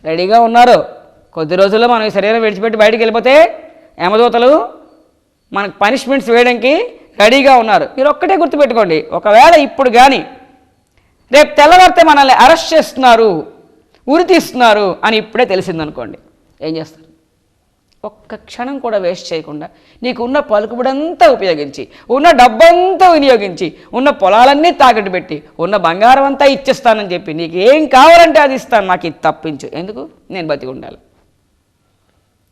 రెడీగా ఉన్నారు. కొద్ది రోజుల్లో మనం ఈ శరీరం విడిచిపెట్టి బయటికి వెళ్ళిపోతే యమదూతలు మనకు పనిష్మెంట్స్ వేయడానికి రెడీగా ఉన్నారు. మీరు ఒక్కటే గుర్తుపెట్టుకోండి, ఒకవేళ ఇప్పుడు కానీ రేపు తెల్లవారితే మనల్ని అరెస్ట్ చేస్తున్నారు, ఉరి తీస్తున్నారు అని ఇప్పుడే తెలిసిందనుకోండి, ఏం చేస్తారు? ఒక్క క్షణం కూడా వేస్ట్ చేయకుండా నీకు ఉన్న పలుకుబడంతా ఉపయోగించి, ఉన్న డబ్బంతా వినియోగించి, ఉన్న పొలాలన్నీ తాకట్టు పెట్టి, ఉన్న బంగారం అంతా ఇచ్చేస్తానని చెప్పి నీకు ఏం కావాలంటే అది ఇస్తాను, నాకు ఇది తప్పించు, ఎందుకు? నేను బతికి ఉండాలి.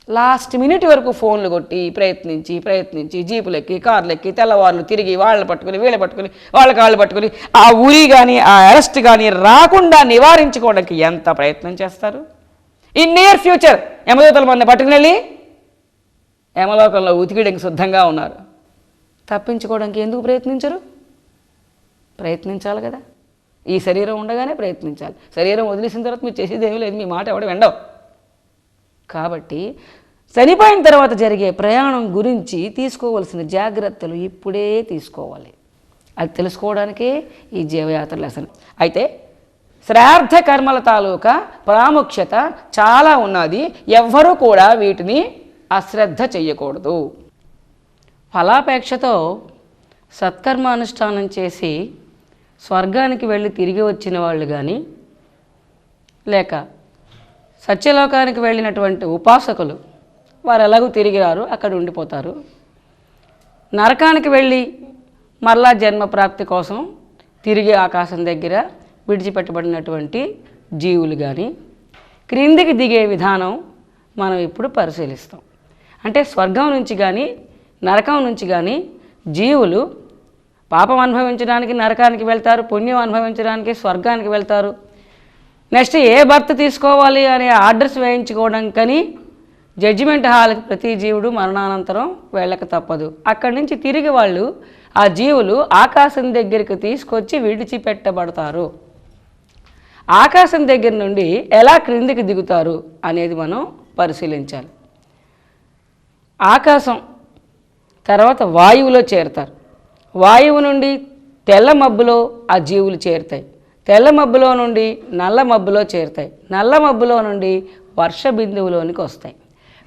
లాస్ట్ మినిట్ వరకు ఫోన్లు కొట్టి ప్రయత్నించి జీపులెక్కి, కార్లెక్కి, తెల్లవారులు తిరిగి వాళ్ళని పట్టుకుని వీళ్ళ పట్టుకుని వాళ్ళ కాళ్ళు పట్టుకుని ఆ ఉరి కానీ ఆ అరెస్ట్ కానీ రాకుండా నివారించుకోవడానికి ఎంత ప్రయత్నం చేస్తారు? ఇన్ నియర్ ఫ్యూచర్ యమదూతలు మన పట్టుకుని వెళ్ళి యమలోకంలో ఉతికిడానికి సిద్ధంగా ఉన్నారు. తప్పించుకోవడానికి ఎందుకు ప్రయత్నించరు? ప్రయత్నించాలి కదా. ఈ శరీరం ఉండగానే ప్రయత్నించాలి. శరీరం వదిలేసిన తర్వాత మీరు చేసేది ఏమీ లేదు, మీ మాట ఎవడ వెండవు. కాబట్టి చనిపోయిన తర్వాత జరిగే ప్రయాణం గురించి తీసుకోవలసిన జాగ్రత్తలు ఇప్పుడే తీసుకోవాలి. అది తెలుసుకోవడానికే ఈ జీవయాత్ర లెసన్. అయితే శ్రాద్ధ కర్మల తాలూకా ప్రాముఖ్యత చాలా ఉన్నది. ఎవ్వరూ కూడా వీటిని అశ్రద్ధ చెయ్యకూడదు. ఫలాపేక్షతో సత్కర్మ అనుష్ఠానం చేసి స్వర్గానికి వెళ్ళి తిరిగి వచ్చిన వాళ్ళు కానీ, లేక సత్యలోకానికి వెళ్ళినటువంటి ఉపాసకులు, వారు ఎలాగూ తిరిగి రారు, అక్కడ ఉండిపోతారు. నరకానికి వెళ్ళి మరలా జన్మ ప్రాప్తి కోసం తిరిగి ఆకాశం దగ్గర విడిచిపెట్టబడినటువంటి జీవులు కానీ క్రిందికి దిగే విధానం మనం ఇప్పుడు పరిశీలిస్తాం. అంటే స్వర్గం నుంచి కానీ నరకం నుంచి కానీ జీవులు పాపం అనుభవించడానికి నరకానికి వెళ్తారు, పుణ్యం అనుభవించడానికి స్వర్గానికి వెళ్తారు. నెక్స్ట్ ఏ బర్త్ తీసుకోవాలి అనే ఆర్డర్స్ వేయించుకోవడానికని జడ్జిమెంట్ హాల్కి ప్రతి జీవుడు మరణానంతరం వెళ్ళక తప్పదు. అక్కడి నుంచి తిరిగి వాళ్ళు ఆ జీవులు ఆకాశం దగ్గరికి తీసుకొచ్చి విడిచిపెట్టబడతారు. ఆకాశం దగ్గర నుండి ఎలా క్రిందికి దిగుతారు అనేది మనం పరిశీలించాలి. ఆకాశం తర్వాత వాయువులో చేరుతారు. వాయువు నుండి తెల్ల మబ్బులో ఆ జీవులు చేరుతాయి. తెల్ల మబ్బులో నుండి నల్ల మబ్బులో చేరుతాయి. నల్ల మబ్బులో నుండి వర్ష బిందువులోనికి వస్తాయి.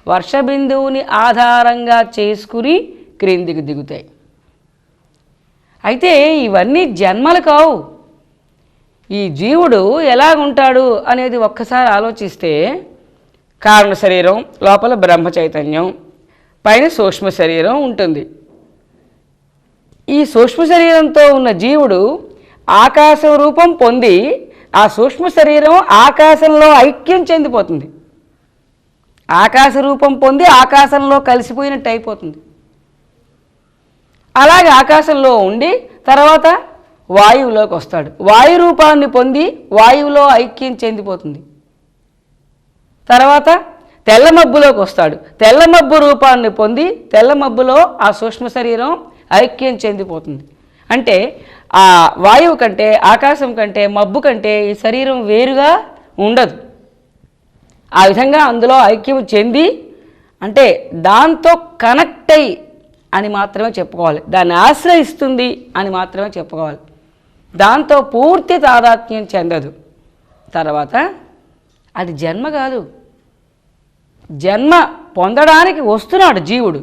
వర్ష బిందువుని ఆధారంగా చేసుకుని క్రిందికి దిగుతాయి. అయితే ఇవన్నీ జన్మలు కావు. ఈ జీవుడు ఎలాగుంటాడు అనేది ఒక్కసారి ఆలోచిస్తే, కారణ శరీరం, లోపల బ్రహ్మ చైతన్యం, పైన సూక్ష్మ శరీరం ఉంటుంది. ఈ సూక్ష్మ శరీరంతో ఉన్న జీవుడు ఆకాశ రూపం పొంది ఆ సూక్ష్మ శరీరం ఆకాశంలో ఐక్యం చెందిపోతుంది. ఆకాశ రూపం పొంది ఆకాశంలో కలిసిపోయినట్టు అయిపోతుంది. అలాగే ఆకాశంలో ఉండి తర్వాత వాయువులోకి వస్తాడు. వాయు రూపాన్ని పొంది వాయువులో ఐక్యం చెందిపోతుంది. తర్వాత తెల్ల మబ్బులోకి వస్తాడు. తెల్ల మబ్బు రూపాన్ని పొంది తెల్ల మబ్బులో ఆ సూక్ష్మ శరీరం ఐక్యం చెందిపోతుంది. అంటే ఆ వాయువు కంటే, ఆకాశం కంటే, మబ్బు కంటే ఈ శరీరం వేరుగా ఉండదు. ఆ విధంగా అందులో ఐక్యం చెంది, అంటే దాంతో కనెక్ట్ అయ్యి అని మాత్రమే చెప్పుకోవాలి. దాన్ని ఆశ్రయిస్తుంది అని మాత్రమే చెప్పుకోవాలి. దాంతో పూర్తి తాదాత్మ్యం చెందదు. తర్వాత అది జన్మ కాదు. జన్మ పొందడానికి వస్తున్నాడు జీవుడు.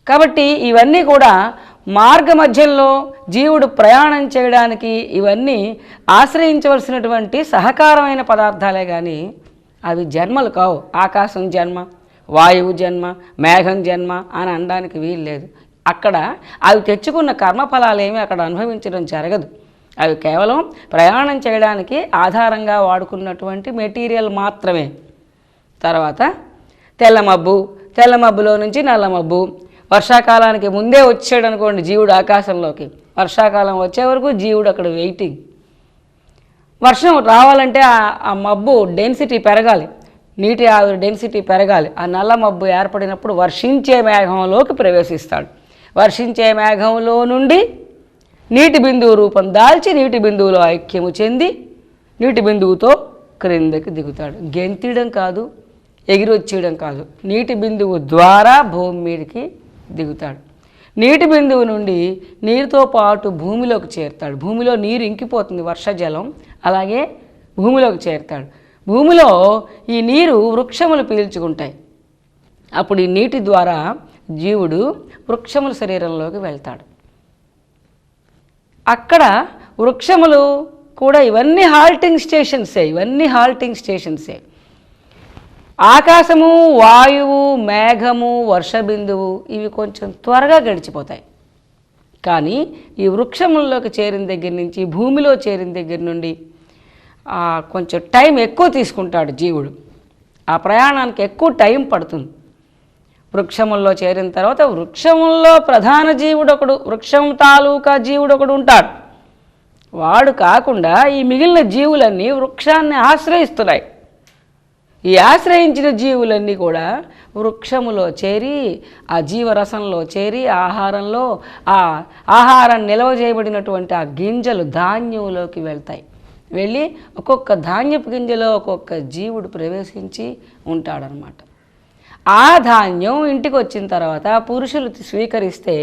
కాబట్టి ఇవన్నీ కూడా మార్గ మధ్యంలో జీవుడు ప్రయాణం చేయడానికి ఇవన్నీ ఆశ్రయించవలసినటువంటి సహకారమైన పదార్థాలే కానీ అవి జన్మలు కావు. ఆకాశం జన్మ, వాయువు జన్మ, మేఘం జన్మ అని అనడానికి వీలు లేదు. అక్కడ అవి తెచ్చుకున్న కర్మఫలాలేమీ అక్కడ అనుభవించడం జరగదు. అవి కేవలం ప్రయాణం చేయడానికి ఆధారంగా వాడుకున్నటువంటి మెటీరియల్ మాత్రమే. తర్వాత తెల్లమబ్బు, తెల్లమబ్బులో నుంచి నల్లమబ్బు. వర్షాకాలానికి ముందే వచ్చాడు అనుకోండి జీవుడు ఆకాశంలోకి, వర్షాకాలం వచ్చే వరకు జీవుడు అక్కడ వెయిటింగ్. వర్షం రావాలంటే ఆ మబ్బు డెన్సిటీ పెరగాలి, నీటి ఆవిరి డెన్సిటీ పెరగాలి. ఆ నల్ల మబ్బు ఏర్పడినప్పుడు వర్షించే మేఘంలోకి ప్రవేశిస్తాడు. వర్షించే మేఘంలో నుండి నీటి బిందువు రూపం దాల్చి నీటి బిందువులో ఐక్యము చెంది నీటి బిందువుతో క్రిందకి దిగుతాడు. గెంతిడం కాదు, ఎగిరొచ్చేయడం కాదు, నీటి బిందువు ద్వారా భూమి మీదకి దిగుతాడు. నీటి బిందువు నుండి నీరుతో పాటు భూమిలోకి చేరుతాడు. భూమిలో నీరు ఇంకిపోతుంది, వర్షజలం, అలాగే భూమిలోకి చేరుతాడు. భూమిలో ఈ నీరు వృక్షములు పీల్చుకుంటాయి. అప్పుడు ఈ నీటి ద్వారా జీవుడు వృక్షముల శరీరంలోకి వెళ్తాడు. అక్కడ వృక్షములు కూడా ఇవన్నీ హాల్టింగ్ స్టేషన్సే. ఆకాశము, వాయువు, మేఘము, వర్షబిందువు ఇవి కొంచెం త్వరగా గడిచిపోతాయి. కానీ ఈ వృక్షముల్లోకి చేరిన దగ్గర నుంచి, భూమిలో చేరిన దగ్గర నుండి కొంచెం టైం ఎక్కువ తీసుకుంటాడు జీవుడు. ఆ ప్రయాణానికి ఎక్కువ టైం పడుతుంది. వృక్షముల్లో చేరిన తర్వాత వృక్షముల్లో ప్రధాన జీవుడు ఒకడు, వృక్షం తాలూకా జీవుడు ఒకడు ఉంటాడు. వాడు కాకుండా ఈ మిగిలిన జీవులన్నీ వృక్షాన్ని ఆశ్రయిస్తున్నాయి. ఈ ఆశ్రయించిన జీవులన్నీ కూడా వృక్షములో చేరి, ఆ జీవరసంలో చేరి, ఆహారంలో ఆ ఆహారం నిల్వ చేయబడినటువంటి ఆ గింజలు ధాన్యంలోకి వెళ్తాయి. వెళ్ళి ఒక్కొక్క ధాన్యపు గింజలో ఒక్కొక్క జీవుడు ప్రవేశించి ఉంటాడనమాట. ఆ ధాన్యం ఇంటికి వచ్చిన తర్వాత పురుషులు స్వీకరిస్తే,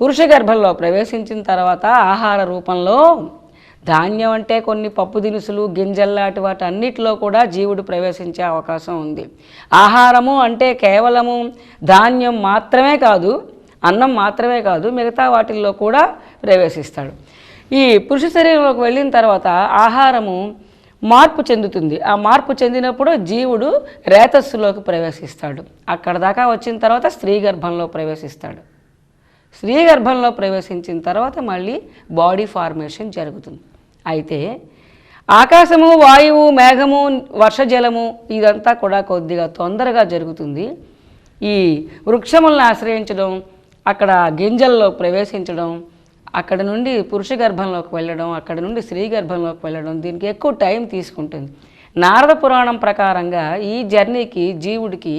పురుష గర్భంలో ప్రవేశించిన తర్వాత ఆహార రూపంలో ధాన్యం అంటే కొన్ని పప్పు దినుసులు, గింజల్లాంటి వాటి అన్నిటిలో కూడా జీవుడు ప్రవేశించే అవకాశం ఉంది. ఆహారము అంటే కేవలము ధాన్యం మాత్రమే కాదు, అన్నం మాత్రమే కాదు, మిగతా వాటిల్లో కూడా ప్రవేశిస్తాడు. ఈ పురుష శరీరంలోకి వెళ్ళిన తర్వాత ఆహారము మార్పు చెందుతుంది. ఆ మార్పు చెందినప్పుడు జీవుడు రేతస్సులోకి ప్రవేశిస్తాడు. అక్కడ దాకా వచ్చిన తర్వాత స్త్రీ గర్భంలో ప్రవేశిస్తాడు. స్త్రీ గర్భంలో ప్రవేశించిన తర్వాత మళ్ళీ బాడీ ఫార్మేషన్ జరుగుతుంది. అయితే ఆకాశము, వాయువు, మేఘము, వర్షజలము ఇదంతా కూడా కొద్దిగా తొందరగా జరుగుతుంది. ఈ వృక్షములను ఆశ్రయించడం, అక్కడ గింజల్లో ప్రవేశించడం, అక్కడ నుండి పురుష గర్భంలోకి వెళ్ళడం, అక్కడ నుండి స్త్రీ గర్భంలోకి వెళ్ళడం, దీనికి ఎక్కువ టైం తీసుకుంటుంది. నారద పురాణం ప్రకారంగా ఈ జర్నీకి జీవుడికి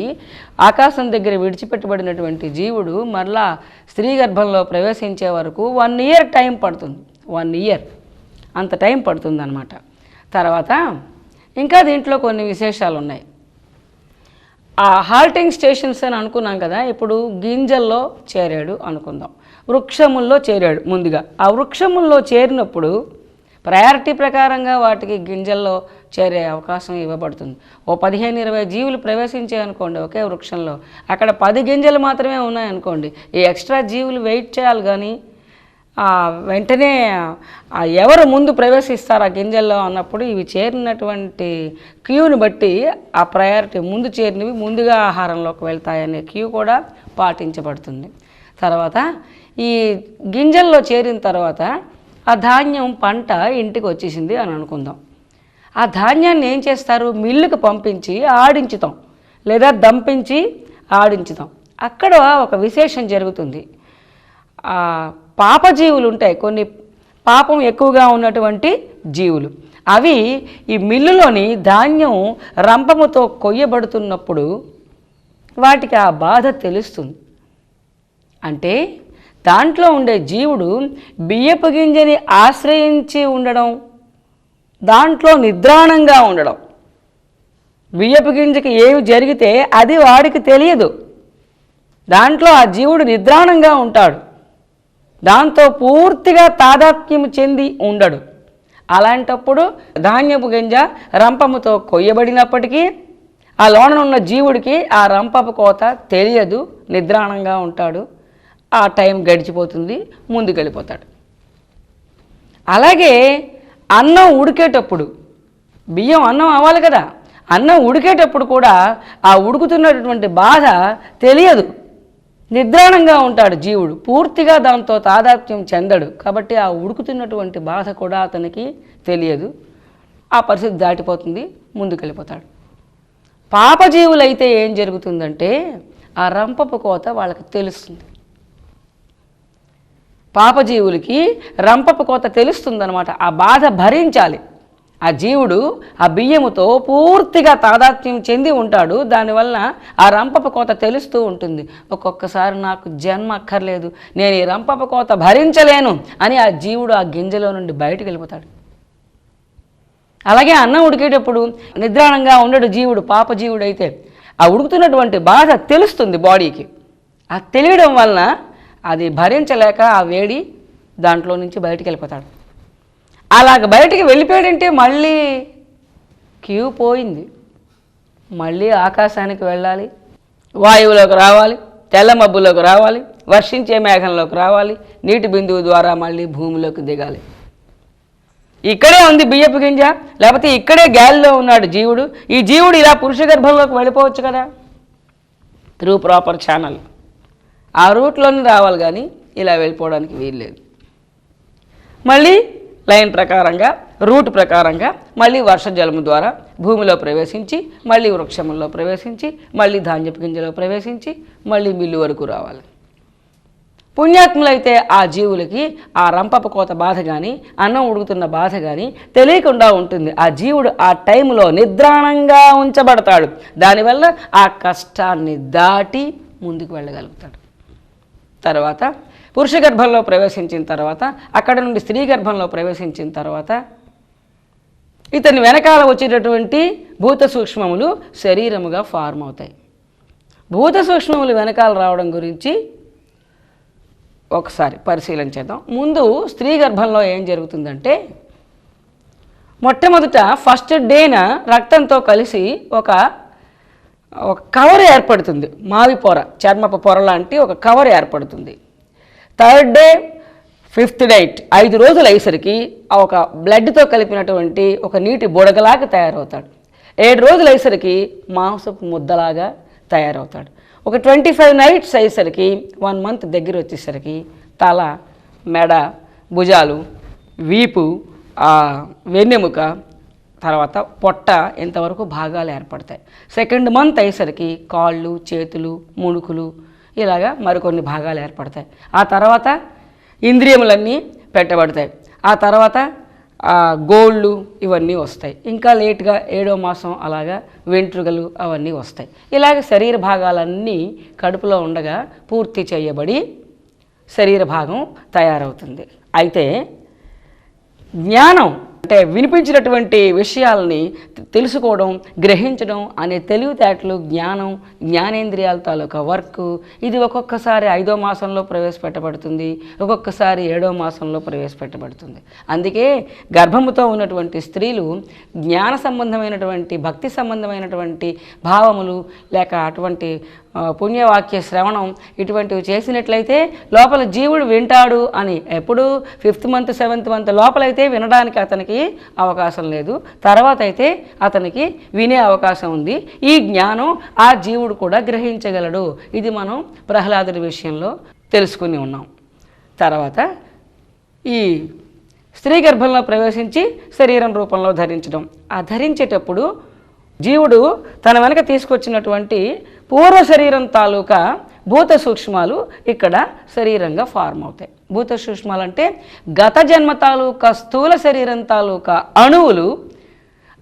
ఆకాశం దగ్గర విడిచిపెట్టబడినటువంటి జీవుడు మరలా స్త్రీ గర్భంలో ప్రవేశించే వరకు 1 ఇయర్ టైం పడుతుంది. 1 ఇయర్ అంత టైం పడుతుందన్నమాట. తర్వాత ఇంకా దీంట్లో కొన్ని విశేషాలు ఉన్నాయి. ఆ హాల్టింగ్ స్టేషన్స్ అని అనుకున్నాం కదా, ఇప్పుడు గింజల్లో చేరాడు అనుకుందాం. వృక్షముల్లో చేరాడు ముందుగా. ఆ వృక్షముల్లో చేరినప్పుడు ప్రయారిటీ ప్రకారంగా వాటికి గింజల్లో చేరే అవకాశం ఇవ్వబడుతుంది. ఓ 15-20 జీవులు ప్రవేశించాయి అనుకోండి ఒకే వృక్షంలో, అక్కడ 10 గింజలు మాత్రమే ఉన్నాయనుకోండి, ఈ ఎక్స్ట్రా జీవులు వెయిట్ చేయాలి. కానీ వెంటనే ఎవరు ముందు ప్రవేశిస్తారు ఆ గింజల్లో అన్నప్పుడు ఇవి చేరినటువంటి క్యూని బట్టి ఆ ప్రయారిటీ ముందు చేరినవి ముందుగా ఆహారంలోకి వెళ్తాయనే క్యూ కూడా పాటించబడుతుంది. తర్వాత ఈ గింజల్లో చేరిన తర్వాత ఆ ధాన్యం పంట ఇంటికి వచ్చేసింది అని అనుకుందాం. ఆ ధాన్యాన్ని ఏం చేస్తారు, మిల్లుకు పంపించి ఆడించుతాం, లేదా దంపించి ఆడించుతాం. అక్కడ ఒక విశేషం జరుగుతుంది. పాపజీవులు ఉంటాయి, కొన్ని పాపం ఎక్కువగా ఉన్నటువంటి జీవులు. అవి ఈ మిల్లులోని ధాన్యం రంపముతో కొయ్యబడుతున్నప్పుడు వాటికి ఆ బాధ తెలుస్తుంది. అంటే దాంట్లో ఉండే జీవుడు బియ్యపు గింజని ఆశ్రయించి ఉండడం, దాంట్లో నిద్రాణంగా ఉండడం. బియ్యపు గింజకి ఏమి జరిగితే అది వాడికి తెలియదు, దాంట్లో ఆ జీవుడు నిద్రాణంగా ఉంటాడు, దాంతో పూర్తిగా తాదాత్మ్యం చెంది ఉండడు. అలాంటప్పుడు ధాన్యపు గింజ రంపముతో కొయ్యబడినప్పటికీ ఆ లోననున్న జీవుడికి ఆ రంపపు కోత తెలియదు, నిద్రాణంగా ఉంటాడు. ఆ టైం గడిచిపోతుంది, ముందుకు వెళ్ళిపోతాడు. అలాగే అన్నం ఉడికేటప్పుడు, బియ్యం అన్నం అవ్వాలి కదా, అన్నం ఉడికేటప్పుడు కూడా ఆ ఉడుకుతున్నటువంటి బాధ తెలియదు, నిద్రాణంగా ఉంటాడు జీవుడు, పూర్తిగా దాంతో తాదాత్మ్యం చెందడు. కాబట్టి ఆ ఉడుకుతున్నటువంటి బాధ కూడా అతనికి తెలియదు. ఆ పరిస్థితి దాటిపోతుంది, ముందుకెళ్ళిపోతాడు. పాపజీవులైతే ఏం జరుగుతుందంటే ఆ రంపపు కోత వాళ్ళకి తెలుస్తుంది. పాపజీవులకి రంపపు కోత తెలుస్తుందన్నమాట. ఆ బాధ భరించాలి. ఆ జీవుడు ఆ బియ్యముతో పూర్తిగా తాదాత్మ్యం చెంది ఉంటాడు, దానివల్ల ఆ రంపపు కోత తెలుస్తూ ఉంటుంది. ఒక్కొక్కసారి నాకు జన్మ అక్కర్లేదు, నేను ఈ రంపపు కోత భరించలేను అని ఆ జీవుడు ఆ గింజలో నుండి బయటకు వెళ్ళిపోతాడు. అలాగే అన్నం ఉడికేటప్పుడు నిద్రాణంగా ఉండడు జీవుడు, పాపజీవుడు అయితే ఆ ఉడుకుతున్నటువంటి బాధ తెలుస్తుంది బాడీకి. ఆ తెలియడం వలన అది భరించలేక ఆ వేడి దాంట్లో నుంచి బయటికి వెళ్ళిపోతాడు. అలాగ బయటికి వెళ్ళిపోయాడంటే మళ్ళీ క్యూ పోయింది, మళ్ళీ ఆకాశానికి వెళ్ళాలి, వాయువులోకి రావాలి, తెల్ల మబ్బులోకి రావాలి, వర్షించే మేఘంలోకి రావాలి, నీటి బిందువు ద్వారా మళ్ళీ భూమిలోకి దిగాలి. ఇక్కడే ఉంది బియ్యపు గింజ, లేకపోతే ఇక్కడే గాలిలో ఉన్నాడు జీవుడు. ఈ జీవుడు ఇలా పురుష గర్భంలోకి వెళ్ళిపోవచ్చు కదా, త్రూ ప్రాపర్ ఛానల్. ఆ రూట్లోనే రావాలి, కానీ ఇలా వెళ్ళిపోవడానికి వీల్లేదు. మళ్ళీ లైన్ ప్రకారంగా, రూట్ ప్రకారంగా మళ్ళీ వర్షజలము ద్వారా భూమిలో ప్రవేశించి, మళ్ళీ వృక్షముల్లో ప్రవేశించి, మళ్ళీ ధాన్యపు గింజలో ప్రవేశించి, మళ్ళీ మిల్లు వరకు రావాలి. పుణ్యాత్ములైతే ఆ జీవులకి ఆ రంపపు కోత బాధ కానీ, అన్నం ఉడుకుతున్న బాధ కానీ తెలియకుండా ఉంటుంది. ఆ జీవుడు ఆ టైంలో నిద్రాణంగా ఉంచబడతాడు. దానివల్ల ఆ కష్టాన్ని దాటి ముందుకు వెళ్ళగలుగుతాడు. తర్వాత పురుష గర్భంలో ప్రవేశించిన తర్వాత, అక్కడ నుండి స్త్రీ గర్భంలో ప్రవేశించిన తర్వాత ఇతని వెనకాల వచ్చేటటువంటి భూత సూక్ష్మములు శరీరముగా ఫార్మ్ అవుతాయి. భూత సూక్ష్మములు వెనకాల రావడం గురించి ఒకసారి పరిశీలన చేద్దాం. ముందు స్త్రీ గర్భంలో ఏం జరుగుతుందంటే, మొట్టమొదట ఫస్ట్ డేన రక్తంతో కలిసి ఒక కవర్ ఏర్పడుతుంది, మావి పొర, చర్మపు పొర లాంటి ఒక కవర్ ఏర్పడుతుంది. థర్డ్ డే, ఫిఫ్త్ డే, 5 రోజులు అయ్యేసరికి ఒక బ్లడ్తో కలిపినటువంటి ఒక నీటి బుడగలాగా తయారవుతాడు. 7 రోజులు అయ్యేసరికి మాంసపు ముద్దలాగా తయారవుతాడు. ఒక 25 నైట్స్ అయ్యేసరికి 1 మంత్ దగ్గర వచ్చేసరికి తల, మెడ, భుజాలు, వీపు, వెన్నెముక, తర్వాత పొట్ట ఇంతవరకు భాగాలు ఏర్పడతాయి. 2nd మంత్ అయ్యేసరికి కాళ్ళు, చేతులు, ముణుకులు, ఇలాగా మరికొన్ని భాగాలు ఏర్పడతాయి. ఆ తర్వాత ఇంద్రియములన్నీ పెట్టబడతాయి. ఆ తర్వాత గోళ్ళు ఇవన్నీ వస్తాయి. ఇంకా లేట్గా 7వ మాసం అలాగా వెంట్రుకలు అవన్నీ వస్తాయి. ఇలాగ శరీర భాగాలన్నీ కడుపులో ఉండగా పూర్తి చేయబడి శరీర భాగం తయారవుతుంది. అయితే జ్ఞానం అంటే వినిపించినటువంటి విషయాలని తెలుసుకోవడం, గ్రహించడం అనే తెలివితేటలు, జ్ఞానేంద్రియాల తాలూకా వర్క్ ఇది ఒక్కొక్కసారి 5వ మాసంలో ప్రవేశపెట్టబడుతుంది, ఒక్కొక్కసారి 7వ మాసంలో ప్రవేశపెట్టబడుతుంది. అందుకే గర్భముతో ఉన్నటువంటి స్త్రీలు జ్ఞాన సంబంధమైనటువంటి, భక్తి సంబంధమైనటువంటి భావములు లేక అటువంటి పుణ్యవాక్య శ్రవణం ఇటువంటివి చేసినట్లయితే లోపల జీవుడు వింటాడు అని. ఎప్పుడు 5th మంత్ 7th మంత్ లోపలైతే వినడానికి అతనికి అవకాశం లేదు, తర్వాత అయితే అతనికి వినే అవకాశం ఉంది. ఈ జ్ఞానం ఆ జీవుడు కూడా గ్రహించగలడు. ఇది మనం ప్రహ్లాదుడి విషయంలో తెలుసుకుని ఉన్నాం. తర్వాత ఈ స్త్రీ గర్భంలో ప్రవేశించి శరీరం రూపంలో ధరించడం. ఆ ధరించేటప్పుడు జీవుడు తన వెనక తీసుకొచ్చినటువంటి పూర్వ శరీరం తాలూకా భూత సూక్ష్మాలు ఇక్కడ శరీరంగా ఫార్మ్ అవుతాయి. భూత సూక్ష్మాలు అంటే గత జన్మ తాలూకా స్థూల శరీరం తాలూకా అణువులు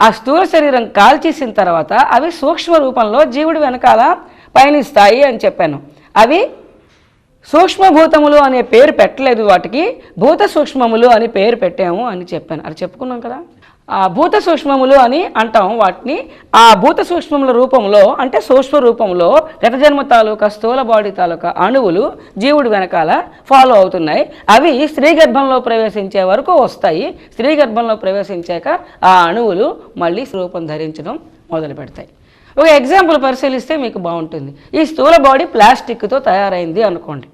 ఆ స్థూల శరీరం కాల్చేసిన తర్వాత అవి సూక్ష్మ రూపంలో జీవుడు వెనకాల పయనిస్తాయి అని చెప్పాను. అవి సూక్ష్మభూతములు అనే పేరు పెట్టలేదు, వాటికి భూత సూక్ష్మములు అని పేరు పెట్టాము అని చెప్పాను. అది చెప్పుకున్నాం కదా. ఆ భూత సూక్ష్మములు అని అంటాం వాటిని. ఆ భూత సూక్ష్మముల రూపంలో అంటే సూక్ష్మ రూపంలో గత జన్మ తాలూకా స్థూల బాడీ తాలూకా అణువులు జీవుడు వెనకాల ఫాలో అవుతున్నాయి. అవి స్త్రీ గర్భంలో ప్రవేశించే వరకు వస్తాయి. స్త్రీ గర్భంలో ప్రవేశించాక ఆ అణువులు మళ్ళీ రూపం ధరించడం మొదలు పెడతాయి. ఒక ఎగ్జాంపుల్ పరిశీలిస్తే మీకు బాగుంటుంది. ఈ స్థూల బాడీ ప్లాస్టిక్తో తయారైంది అనుకోండి.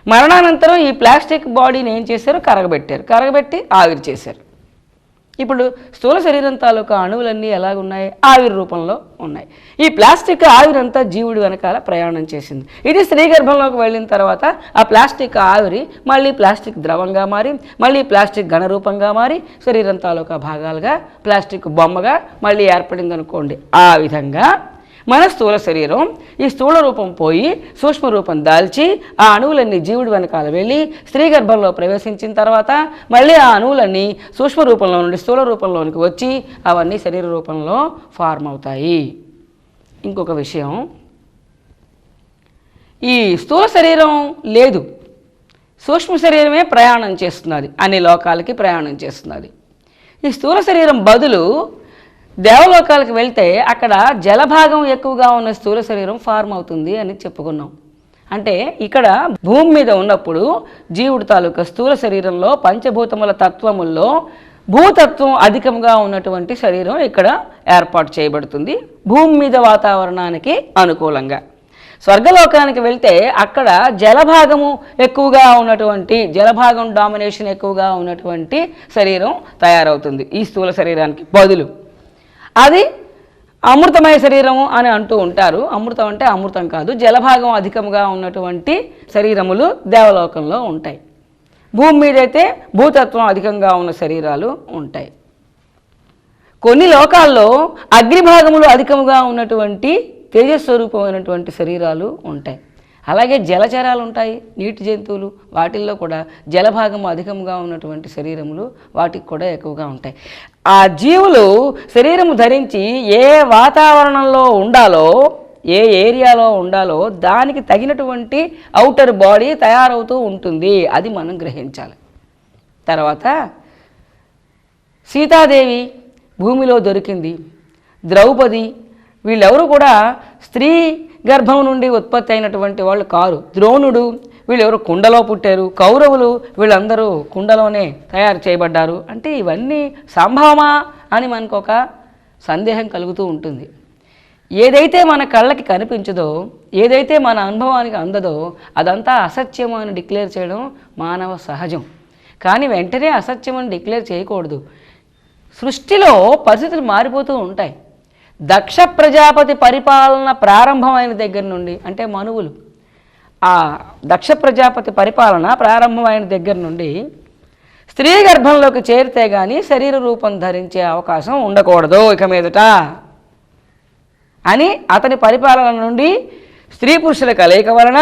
మరణానంతరం ఈ ప్లాస్టిక్ బాడీని ఏం చేశారు? కరగబెట్టారు. కరగబెట్టి ఆవిరి చేశారు. ఇప్పుడు స్థూల శరీరం తాలూకా అణువులన్నీ ఎలాగున్నాయి? ఆవిరి రూపంలో ఉన్నాయి. ఈ ప్లాస్టిక్ ఆవిరంతా జీవుడి వెనకాల ప్రయాణం చేసింది. ఇది స్త్రీ గర్భంలోకి వెళ్ళిన తర్వాత ఆ ప్లాస్టిక్ ఆవిరి మళ్ళీ ప్లాస్టిక్ ద్రవంగా మారి, మళ్ళీ ప్లాస్టిక్ ఘనరూపంగా మారి శరీరం తాలూకా భాగాలుగా ప్లాస్టిక్ బొమ్మగా మళ్ళీ ఏర్పడింది అనుకోండి. ఆ విధంగా మన స్థూల శరీరం ఈ స్థూల రూపం పోయి సూక్ష్మ రూపం దాల్చి ఆ అణువులన్నీ జీవుడి వెనకాల వెళ్ళి స్త్రీ గర్భంలో ప్రవేశించిన తర్వాత మళ్ళీ ఆ అణువులన్నీ సూక్ష్మ రూపంలో నుండి స్థూల రూపంలోనికి వచ్చి అవన్నీ శరీర రూపంలో ఫార్మ్ అవుతాయి. ఇంకొక విషయం, ఈ స్థూల శరీరం లేదు, సూక్ష్మ శరీరమే ప్రయాణం చేస్తున్నది, అన్ని లోకాలకి ప్రయాణం చేస్తున్నది. ఈ స్థూల శరీరం బదులు దేవలోకాలకు వెళ్తే అక్కడ జలభాగం ఎక్కువగా ఉన్న స్థూల శరీరం ఫార్మ్ అవుతుంది అని చెప్పుకున్నాం. అంటే ఇక్కడ భూమి మీద ఉన్నప్పుడు జీవుడి తాలూకా స్థూల శరీరంలో పంచభూతముల తత్వముల్లో భూతత్వం అధికంగా ఉన్నటువంటి శరీరం ఇక్కడ ఏర్పాటు చేయబడుతుంది భూమి మీద వాతావరణానికి అనుకూలంగా. స్వర్గలోకానికి వెళ్తే అక్కడ జలభాగము ఎక్కువగా ఉన్నటువంటి, జలభాగం డామినేషన్ ఎక్కువగా ఉన్నటువంటి శరీరం తయారవుతుంది ఈ స్థూల శరీరానికి బదులు. అది అమృతమయ శరీరము అని అంటూ ఉంటారు. అమృతం అంటే అమృతం కాదు, జలభాగం అధికంగా ఉన్నటువంటి శరీరములు దేవలోకంలో ఉంటాయి. భూమి మీద అయితే భూతత్వం అధికంగా ఉన్న శరీరాలు ఉంటాయి. కొన్ని లోకాల్లో అగ్నిభాగములు అధికంగా ఉన్నటువంటి తేజస్వరూపమైనటువంటి శరీరాలు ఉంటాయి. అలాగే జలచరాలు ఉంటాయి, నీటి జంతువులు, వాటిల్లో కూడా జలభాగం అధికంగా ఉన్నటువంటి శరీరములు వాటికి కూడా ఎక్కువగా ఉంటాయి. ఆ జీవులు శరీరము ధరించి ఏ వాతావరణంలో ఉండాలో, ఏ ఏరియాలో ఉండాలో దానికి తగినటువంటి ఔటర్ బాడీ తయారవుతూ ఉంటుంది. అది మనం గ్రహించాలి. తర్వాత సీతాదేవి భూమిలో దొరికింది, ద్రౌపది వీళ్ళెవరూ కూడా స్త్రీ గర్భం నుండి ఉత్పత్తి అయినటువంటి వాళ్ళు కారు. ద్రోణుడు వీళ్ళెవరు కుండలో పుట్టారు, కౌరవులు వీళ్ళందరూ కుండలోనే తయారు చేయబడ్డారు. అంటే ఇవన్నీ సంభవమా అని మనకు ఒక సందేహం కలుగుతూ ఉంటుంది. ఏదైతే మన కళ్ళకి కనిపించదో, ఏదైతే మన అనుభవానికి అందదో అదంతా అసత్యం అని డిక్లేర్ చేయడం మానవ సహజం. కానీ వెంటనే అసత్యం అని డిక్లేర్ చేయకూడదు. సృష్టిలో పరిస్థితులు మారిపోతూ ఉంటాయి. దక్ష ప్రజాపతి పరిపాలన ప్రారంభమైన దగ్గర నుండి, అంటే మనువులు ఆ దక్ష ప్రజాపతి పరిపాలన ప్రారంభమైన దగ్గర నుండి స్త్రీ గర్భంలోకి చేరితే కానీ శరీర రూపం ధరించే అవకాశం ఉండకూడదు ఇక మీదట అని అతని పరిపాలన నుండి స్త్రీ పురుషుల కలయిక వలన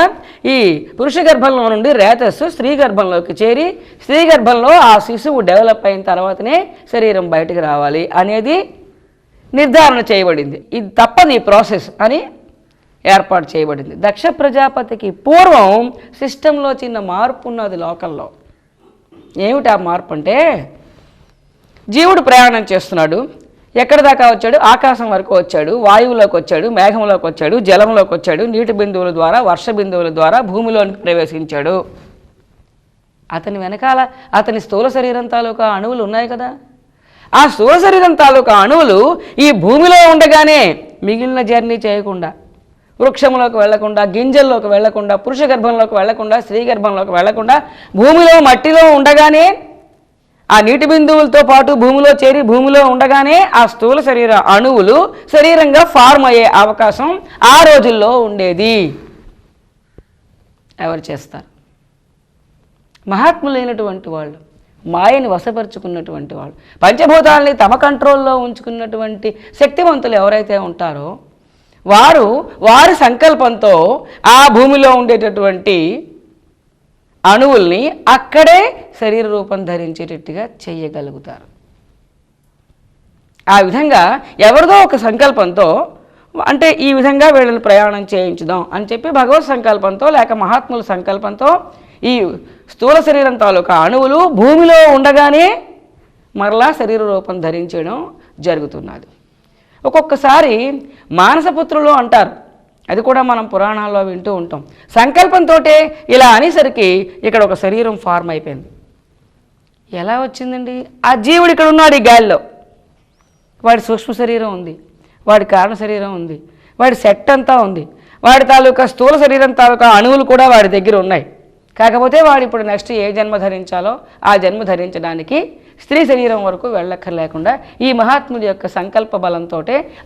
ఈ పురుష గర్భంలో నుండి రేతస్సు స్త్రీ గర్భంలోకి చేరి స్త్రీ గర్భంలో ఆ శిశువు డెవలప్ అయిన తర్వాతనే శరీరం బయటకు రావాలి అనేది నిర్ధారణ చేయబడింది. ఇది తప్పని ప్రాసెస్ అని ఏర్పాటు చేయబడింది. దక్ష ప్రజాపతికి పూర్వం సిస్టంలో చిన్న మార్పు ఉన్నది లోకల్లో. ఏమిటి ఆ మార్పు అంటే, జీవుడు ప్రయాణం చేస్తున్నాడు. ఎక్కడి దాకా వచ్చాడు? ఆకాశం వరకు వచ్చాడు, వాయువులోకి వచ్చాడు, మేఘంలోకి వచ్చాడు, జలంలోకి వచ్చాడు, నీటి బిందువుల ద్వారా, వర్ష బిందువుల ద్వారా భూమిలోనికి ప్రవేశించాడు. అతని వెనకాల అతని స్థూల శరీరం తాలూకా అణువులు ఉన్నాయి కదా. ఆ స్థూల శరీరం తాలూకా అణువులు ఈ భూమిలో ఉండగానే మిగిలిన జర్నీ చేయకుండా, వృక్షంలోకి వెళ్లకుండా, గింజల్లోకి వెళ్లకుండా, పురుష గర్భంలోకి వెళ్లకుండా, స్త్రీ గర్భంలోకి వెళ్లకుండా, భూమిలో మట్టిలో ఉండగానే, ఆ నీటి బిందువులతో పాటు భూమిలో చేరి భూమిలో ఉండగానే ఆ స్థూల శరీర అణువులు శరీరంగా ఫార్మ్ అయ్యే అవకాశం ఆ రోజుల్లో ఉండేది. ఎవరు చేస్తారు? మహాత్ములైనటువంటి వాళ్ళు, మాయని వశపరుచుకున్నటువంటి వాళ్ళు, పంచభూతాలని తమ కంట్రోల్లో ఉంచుకున్నటువంటి శక్తివంతులు ఎవరైతే ఉంటారో వారి సంకల్పంతో ఆ భూమిలో ఉండేటటువంటి అణువుల్ని అక్కడే శరీర రూపం ధరించేటట్టుగా చేయగలుగుతారు. ఆ విధంగా ఎవరిదో ఒక సంకల్పంతో, అంటే ఈ విధంగా వీళ్ళని ప్రయాణం చేయించుదాం అని చెప్పి భగవత్ సంకల్పంతో లేక మహాత్ముల సంకల్పంతో ఈ స్థూల శరీరం తాలూకా అణువులు భూమిలో ఉండగానే మరలా శరీర రూపం ధరించడం జరుగుతున్నది. ఒక్కొక్కసారి మానసపుత్రులు అంటారు, అది కూడా మనం పురాణాల్లో వింటూ ఉంటాం. సంకల్పంతో ఇలా అనేసరికి ఇక్కడ ఒక శరీరం ఫార్మ్ అయిపోయింది. ఎలా వచ్చిందండి? ఆ జీవుడు ఇక్కడ ఉన్నాడు, ఈ గాలిలో. వాడి సూక్ష్మ శరీరం ఉంది, వాడి కారణ శరీరం ఉంది, వాడి సెట్ అంతా ఉంది, వాడి తాలూకా స్థూల శరీరం తాలూకా అణువులు కూడా వాడి దగ్గర ఉన్నాయి. కాకపోతే వాడు ఇప్పుడు నెక్స్ట్ ఏ జన్మ ధరించాలో ఆ జన్మ ధరించడానికి స్త్రీ శరీరం వరకు వెళ్ళక్కర్లేకుండా ఈ మహాత్ముడి యొక్క సంకల్ప బలంతో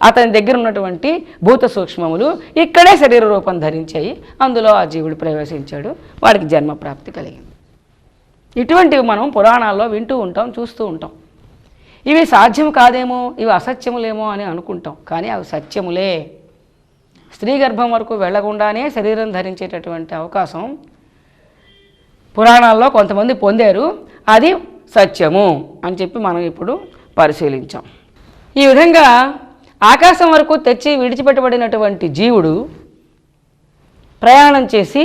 అతని దగ్గర ఉన్నటువంటి భూత సూక్ష్మములు ఇక్కడే శరీర రూపం ధరించాయి. అందులో ఆ జీవుడు ప్రవేశించాడు, వాడికి జన్మ ప్రాప్తి కలిగింది. ఇటువంటివి మనం పురాణాల్లో వింటూ ఉంటాం, చూస్తూ ఉంటాం. ఇవి సాధ్యం కాదేమో, ఇవి అసత్యములేమో అని అనుకుంటాం, కానీ అవి సత్యములే. స్త్రీ గర్భం వరకు వెళ్లకుండానే శరీరం ధరించేటటువంటి అవకాశం పురాణాల్లో కొంతమంది పొందారు. అది సత్యము అని చెప్పి మనం ఇప్పుడు పరిశీలించాం. ఈ విధంగా ఆకాశం వరకు తెచ్చి విడిచిపెట్టబడినటువంటి జీవుడు ప్రయాణం చేసి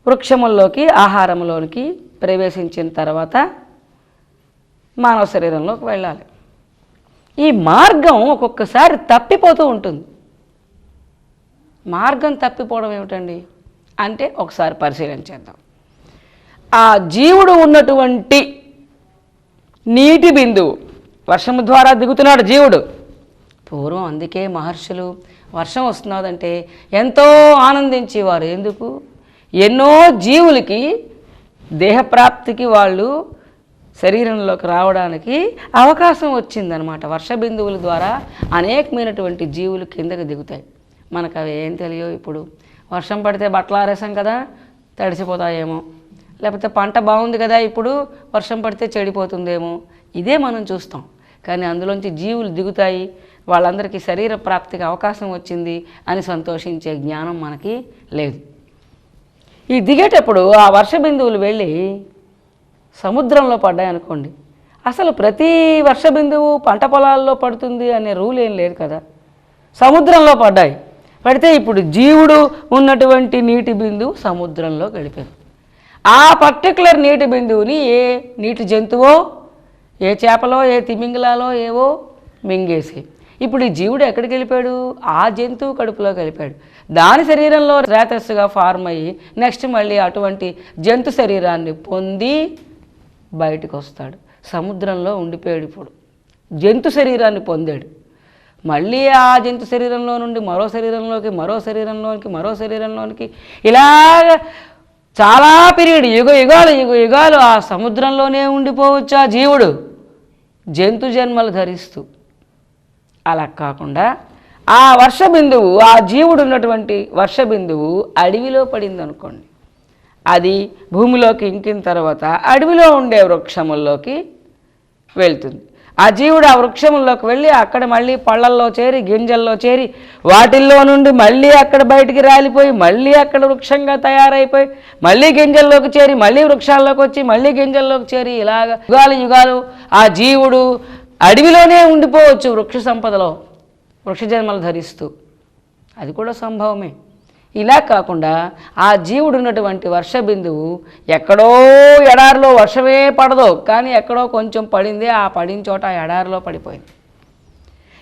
వృక్షముల్లోకి, ఆహారంలోనికి ప్రవేశించిన తర్వాత మానవ శరీరంలోకి వెళ్ళాలి. ఈ మార్గం ఒక్కొక్కసారి తప్పిపోతూ ఉంటుంది. మార్గం తప్పిపోవడం ఏమిటండి అంటే ఒకసారి పరిశీలన చేద్దాం. ఆ జీవుడు ఉన్నటువంటి నీటి బిందువు, వర్షము ద్వారా దిగుతున్నాడు జీవుడు. పూర్వం అందుకే మహర్షులు వర్షం వస్తున్నదంటే ఎంతో ఆనందించేవారు. ఎందుకు? ఎన్నో జీవులకి దేహప్రాప్తికి వాళ్ళు శరీరంలోకి రావడానికి అవకాశం వచ్చిందనమాట. వర్ష బిందువుల ద్వారా అనేకమైనటువంటి జీవులు కిందకి దిగుతాయి. మనకు అవి ఏం తెలియవు. ఇప్పుడు వర్షం పడితే బట్టలు ఆరేసాం కదా, తడిసిపోతాయేమో, లేకపోతే పంట బాగుంది కదా, ఇప్పుడు వర్షం పడితే చెడిపోతుందేమో, ఇదే మనం చూస్తాం. కానీ అందులోంచి జీవులు దిగుతాయి, వాళ్ళందరికీ శరీర ప్రాప్తికి అవకాశం వచ్చింది అని సంతోషించే జ్ఞానం మనకి లేదు. ఈ దిగేటప్పుడు ఆ వర్ష బిందువులు వెళ్ళి సముద్రంలో పడ్డాయి అనుకోండి, అసలు ప్రతి వర్ష బిందువు పంట పొలాల్లో పడుతుంది అనే రూల్ ఏం లేదు కదా. సముద్రంలో పడ్డాయి, పడితే ఇప్పుడు జీవుడు ఉన్నటువంటి నీటి బిందువు సముద్రంలో గడిపారు. ఆ పర్టికులర్ నీటి బిందువుని ఏ నీటి జంతువో, ఏ చేపలో, ఏ తిమింగలాలో ఏవో మింగేసి ఇప్పుడు ఈ జీవుడు ఎక్కడికి వెళ్ళిపోయాడు? ఆ జంతువు కడుపులోకి వెళ్ళిపోయాడు. దాని శరీరంలో రేతస్సుగా ఫార్మ్ అయ్యి నెక్స్ట్ మళ్ళీ అటువంటి జంతు శరీరాన్ని పొంది బయటకు వస్తాడు. సముద్రంలో ఉండిపోయాడు. ఇప్పుడు జంతు శరీరాన్ని పొందాడు. మళ్ళీ ఆ జంతు శరీరంలో నుండి మరో శరీరంలోకి, మరో శరీరంలోనికి, మరో శరీరంలోనికి, ఇలాగ చాలా పీరియడ్, యుగాలు ఆ సముద్రంలోనే ఉండిపోవచ్చు ఆ జీవుడు జంతు జన్మలు ధరిస్తూ. అలా కాకుండా ఆ వర్ష బిందువు, ఆ జీవుడు ఉన్నటువంటి వర్ష బిందువు అడవిలో పడింది అనుకోండి, అది భూమిలోకి ఇంకిన తర్వాత అడవిలో ఉండే వృక్షముల్లోకి వెళ్తుంది. ఆ జీవుడు ఆ వృక్షముల్లోకి వెళ్ళి అక్కడ మళ్ళీ పళ్ళల్లో చేరి, గింజల్లో చేరి, వాటిల్లో నుండి మళ్ళీ అక్కడ బయటికి రాలిపోయి, మళ్ళీ అక్కడ వృక్షంగా తయారైపోయి, మళ్ళీ గింజల్లోకి చేరి, మళ్ళీ వృక్షాల్లోకి వచ్చి, మళ్ళీ గింజల్లోకి చేరి, ఇలాగ యుగాలు ఆ జీవుడు అడవిలోనే ఉండిపోవచ్చు వృక్ష సంపదలో, వృక్ష జన్మలు ధరిస్తూ. అది కూడా సంభవమే. ఇలా కాకుండా ఆ జీవుడు ఉన్నటువంటి వర్ష బిందువు ఎక్కడో ఎడారిలో వర్షమే పడదు, కానీ ఎక్కడో కొంచెం పడింది, ఆ పడిన చోట ఎడారిలో పడిపోయింది.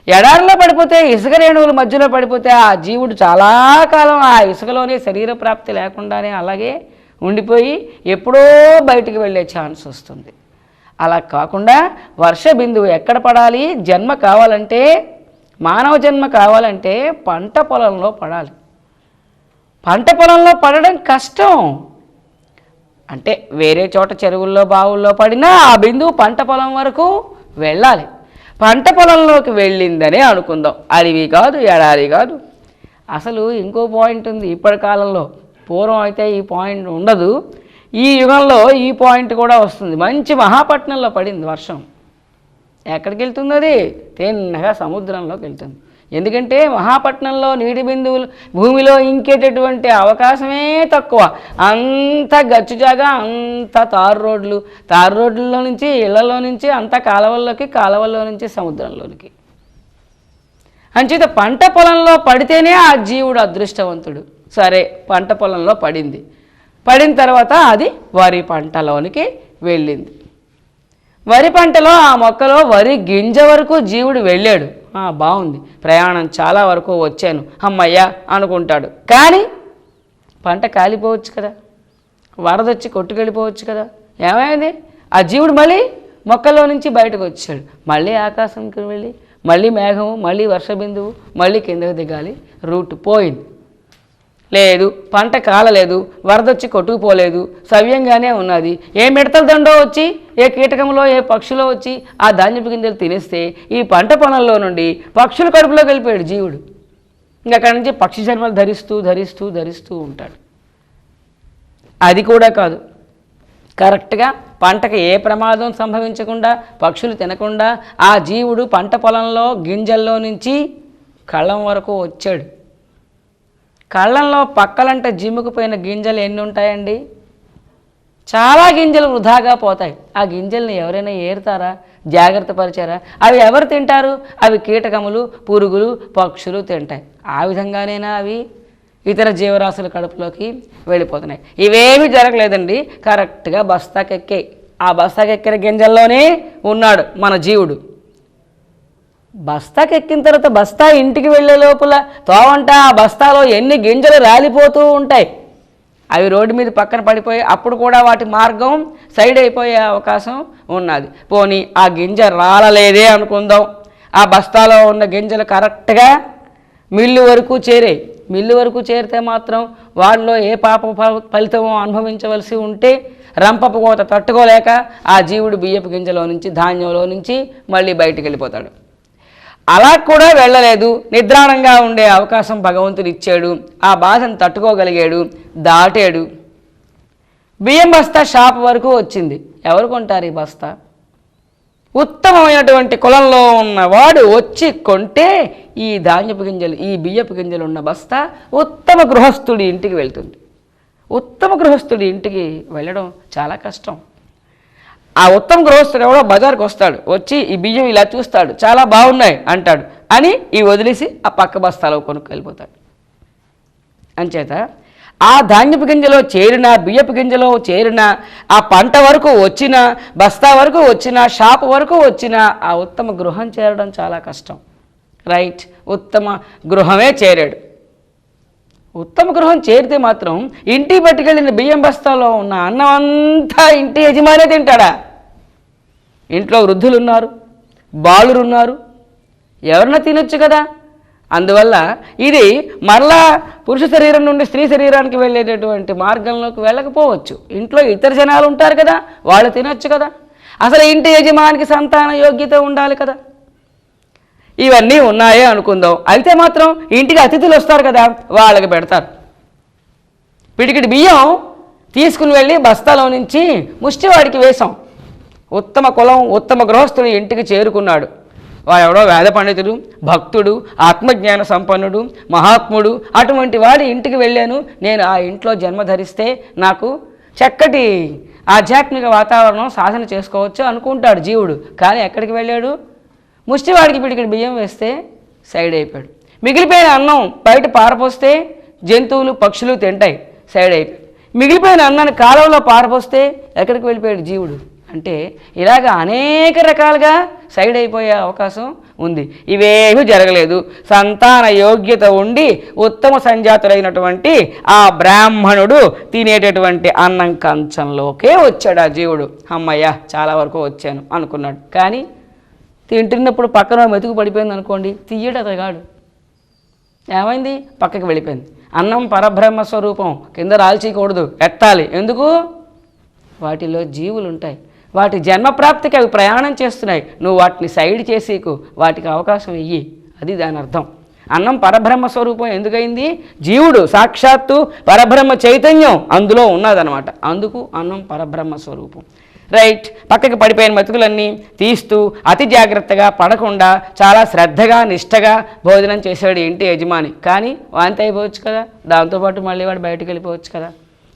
ఎడారిలో పడిపోతే ఇసుక రేణువుల మధ్యలో పడిపోతే ఆ జీవుడు చాలా కాలం ఆ ఇసుకలోనే శరీర ప్రాప్తి లేకుండానే అలాగే ఉండిపోయి ఎప్పుడో బయటికి వెళ్ళే ఛాన్స్ వస్తుంది. అలా కాకుండా వర్ష బిందువు ఎక్కడ పడాలి? జన్మ కావాలంటే, మానవ జన్మ కావాలంటే పంట పొలంలో పడాలి. పంట పొలంలో పడడం కష్టం. అంటే వేరే చోట చెరువుల్లో బావుల్లో పడినా ఆ బిందువు పంట పొలం వరకు వెళ్ళాలి. పంట పొలంలోకి వెళ్ళిందనే అనుకుందాం. అడవి కాదు, ఎడారి కాదు. అసలు ఇంకో పాయింట్ ఉంది ఇప్పటి కాలంలో. పూర్వం అయితే ఈ పాయింట్ ఉండదు, ఈ యుగంలో ఈ పాయింట్ కూడా వస్తుంది. మంచి మహాపట్నంలో పడింది వర్షం. ఎక్కడికి వెళ్తుంది? అది తిన్నగా సముద్రంలోకి వెళ్తుంది. ఎందుకంటే మహాపట్నంలో నీటి బిందువులు భూమిలో ఇంకేటటువంటి అవకాశమే తక్కువ. అంత గచ్చుజాగా, అంత తారు రోడ్లలో నుంచి ఇళ్లలో నుంచి అంత కాలవల్లో నుంచి సముద్రంలోనికి. అంచేత పంట పొలంలో పడితేనే ఆ జీవుడు అదృష్టవంతుడు. సరే, పంట పొలంలో పడింది. పడిన తర్వాత అది వరి పంటలోనికి వెళ్ళింది. వరి పంటలో ఆ మొక్కలో వరి గింజ వరకు జీవుడు వెళ్ళాడు. బాగుంది, ప్రయాణం చాలా వరకు వచ్చాను, అమ్మయ్యా అనుకుంటాడు. కానీ పంట కాలిపోవచ్చు కదా, వరదొచ్చి కొట్టుకెళ్ళిపోవచ్చు కదా. ఏమైంది? ఆ జీవుడు మళ్ళీ మొక్కలో నుంచి బయటకు వచ్చాడు. మళ్ళీ ఆకాశంకి వెళ్ళి మళ్ళీ మేఘము, మళ్ళీ వర్ష బిందువు, మళ్ళీ కిందకు దిగాలి. రూట్ పోయింది. లేదు, పంట కాలలేదు, వరదొచ్చి కొట్టుకుపోలేదు, సవ్యంగానే ఉన్నది. ఏ మిడతల దండో వచ్చి, ఏ కీటకంలో, ఏ పక్షులో వచ్చి ఆ ధాన్యపు గింజలు తినేస్తే ఈ పంట పొలంలో నుండి పక్షుల కడుపులోకి వెళ్ళిపోయాడు జీవుడు. ఇంకా అక్కడి నుంచి పక్షి జన్మలు ధరిస్తూ ఉంటాడు. అది కూడా కాదు, కరెక్ట్గా పంటకు ఏ ప్రమాదం సంభవించకుండా, పక్షులు తినకుండా ఆ జీవుడు పంట పొలంలో గింజల్లో నుంచి కళ్ళం వరకు వచ్చాడు. కళ్ళంలో పక్కలంటే జిమ్ముకుపోయిన గింజలు ఎన్ని ఉంటాయండి? చాలా గింజలు వృధాగా పోతాయి. ఆ గింజల్ని ఎవరైనా ఏరుతారా? జాగ్రత్త పరిచారా? అవి ఎవరు తింటారు? అవి కీటకములు, పురుగులు, పక్షులు తింటాయి. ఆ విధంగానేనా అవి ఇతర జీవరాశుల కడుపులోకి వెళ్ళిపోతున్నాయి? ఇవేమీ జరగలేదండి, కరెక్ట్గా బస్తాకెక్కాయి. ఆ బస్తాకెక్కిన గింజల్లోనే ఉన్నాడు మన జీవుడు. బస్తాకి ఎక్కిన తర్వాత బస్తా ఇంటికి వెళ్ళే లోపల తోవంట ఆ బస్తాలో ఎన్ని గింజలు రాలిపోతూ ఉంటాయి. అవి రోడ్డు మీద పక్కన పడిపోయి అప్పుడు కూడా వాటి మార్గం సైడ్ అయిపోయే అవకాశం ఉన్నది. పోనీ ఆ గింజ రాలలేదే అనుకుందాం. ఆ బస్తాలో ఉన్న గింజలు కరెక్ట్గా మిల్లు వరకు చేరాయి. మిల్లు వరకు చేరితే మాత్రం వాటిలో ఏ పాప ఫలితమో అనుభవించవలసి ఉంటే రంపపు కోత తట్టుకోలేక ఆ జీవుడు బియ్యపు గింజలో నుంచి, ధాన్యంలో నుంచి మళ్ళీ బయటికి వెళ్ళిపోతాడు. అలా కూడా వెళ్ళలేదు, నిద్రాణంగా ఉండే అవకాశం భగవంతుడు ఇచ్చాడు. ఆ బాధను తట్టుకోగలిగాడు, దాటాడు. బియ్యం బస్తా షాప్ వరకు వచ్చింది. ఎవరు కొంటారు ఈ బస్తా? ఉత్తమమైనటువంటి కులంలో ఉన్నవాడు వచ్చి కొంటే ఈ ధాన్యపు గింజలు, ఈ బియ్యపు గింజలు ఉన్న బస్తా ఉత్తమ గృహస్థుడి ఇంటికి వెళ్తుంది. ఉత్తమ గృహస్థుడి ఇంటికి వెళ్ళడం చాలా కష్టం. ఆ ఉత్తమ గృహస్థుడు ఎవడో బజార్కి వస్తాడు, వచ్చి ఈ బియ్యం ఇలా చూస్తాడు, చాలా బాగున్నాయి అంటాడు, అని ఈ వదిలేసి ఆ పక్క బస్తాలో కొనుక్కు వెళ్ళిపోతాడు. అంచేత ఆ ధాన్యపు గింజలో చేరిన, బియ్యపు గింజలో చేరిన, ఆ పంట వరకు వచ్చిన, బస్తా వరకు వచ్చిన, షాప్ వరకు వచ్చిన ఆ ఉత్తమ గృహం చేరడం చాలా కష్టం. రైట్, ఉత్తమ గృహమే చేరాడు. ఉత్తమ గృహం చేరితే మాత్రం ఇంటికి పట్టుకెళ్ళిన బియ్యం బస్తాలో ఉన్న అన్నం అంతా ఇంటి యజమానే తింటాడా? ఇంట్లో వృద్ధులున్నారు, బాలురున్నారు, ఎవరన్నా తినొచ్చు కదా. అందువల్ల ఇది మరలా పురుష శరీరం నుండి స్త్రీ శరీరానికి వెళ్ళేటటువంటి మార్గంలోకి వెళ్ళకపోవచ్చు. ఇంట్లో ఇతర జనాలు ఉంటారు కదా, వాళ్ళు తినొచ్చు కదా. అసలు ఇంటి యజమానికి సంతాన యోగ్యత ఉండాలి కదా. ఇవన్నీ ఉన్నాయే అనుకుందాం. అయితే మాత్రం ఇంటికి అతిథులు వస్తారు కదా, వాళ్ళకి పెడతారు. పిడికిడి బియ్యం తీసుకుని వెళ్ళి బస్తాలో నుంచి ముష్టివాడికి వేశాం. ఉత్తమ కులం, ఉత్తమ గృహస్థుడు ఇంటికి చేరుకున్నాడు. వాడెవడో వేద పండితుడు, భక్తుడు, ఆత్మజ్ఞాన సంపన్నుడు, మహాత్ముడు, అటువంటి వాడి ఇంటికి వెళ్ళాను. నేను ఆ ఇంట్లో జన్మధరిస్తే నాకు చక్కటి ఆధ్యాత్మిక వాతావరణం సాధన చేసుకోవచ్చు అనుకుంటాడు జీవుడు. కానీ ఎక్కడికి వెళ్ళాడు? ముష్టివాడికి పిడికిడి బియ్యం వేస్తే సైడ్ అయిపోయాడు. మిగిలిపోయిన అన్నం బయట పారపోస్తే జంతువులు పక్షులు తింటాయి, సైడ్ అయిపోయి మిగిలిపోయిన అన్నాన్ని కాలువలో పారపోస్తే ఎక్కడికి వెళ్ళిపోయాడు జీవుడు. అంటే ఇలాగ అనేక రకాలుగా సైడ్ అయిపోయే అవకాశం ఉంది. ఇవేమీ జరగలేదు. సంతాన యోగ్యత ఉండి ఉత్తమ సంజాతులైనటువంటి ఆ బ్రాహ్మణుడు తినేటటువంటి అన్నం కంచంలోకే వచ్చాడు ఆ జీవుడు. అమ్మయ్య చాలా వరకు వచ్చాను అనుకున్నాడు. కానీ తింటున్నప్పుడు పక్కన మెతుకు పడిపోయింది అనుకోండి, తీయడు అతగాడు. ఏమైంది? పక్కకి వెళ్ళిపోయింది. అన్నం పరబ్రహ్మ స్వరూపం, కింద రాల్చకూడదు, ఎత్తాలి. ఎందుకు? వాటిలో జీవులు ఉంటాయి, వాటి జన్మప్రాప్తికి అవి ప్రయాణం చేస్తున్నాయి. నువ్వు వాటిని సైడ్ చేసేకు, వాటికి అవకాశం ఇయ్యి. అది దాని అర్థం. అన్నం పరబ్రహ్మ స్వరూపం ఎందుకైంది? జీవుడు సాక్షాత్తు పరబ్రహ్మ చైతన్యం అందులో ఉన్నదనమాట. అందుకు అన్నం పరబ్రహ్మ స్వరూపం. రైట్. పక్కకి పడిపోయిన మెతుకులన్నీ తీస్తూ అతి జాగ్రత్తగా పడకుండా చాలా శ్రద్ధగా నిష్టగా భోజనం చేశాడు ఇంటి యజమాని. కానీ వాంతి అయిపోవచ్చు కదా, దాంతోపాటు మళ్ళీ వాడు బయటకు వెళ్ళిపోవచ్చు కదా.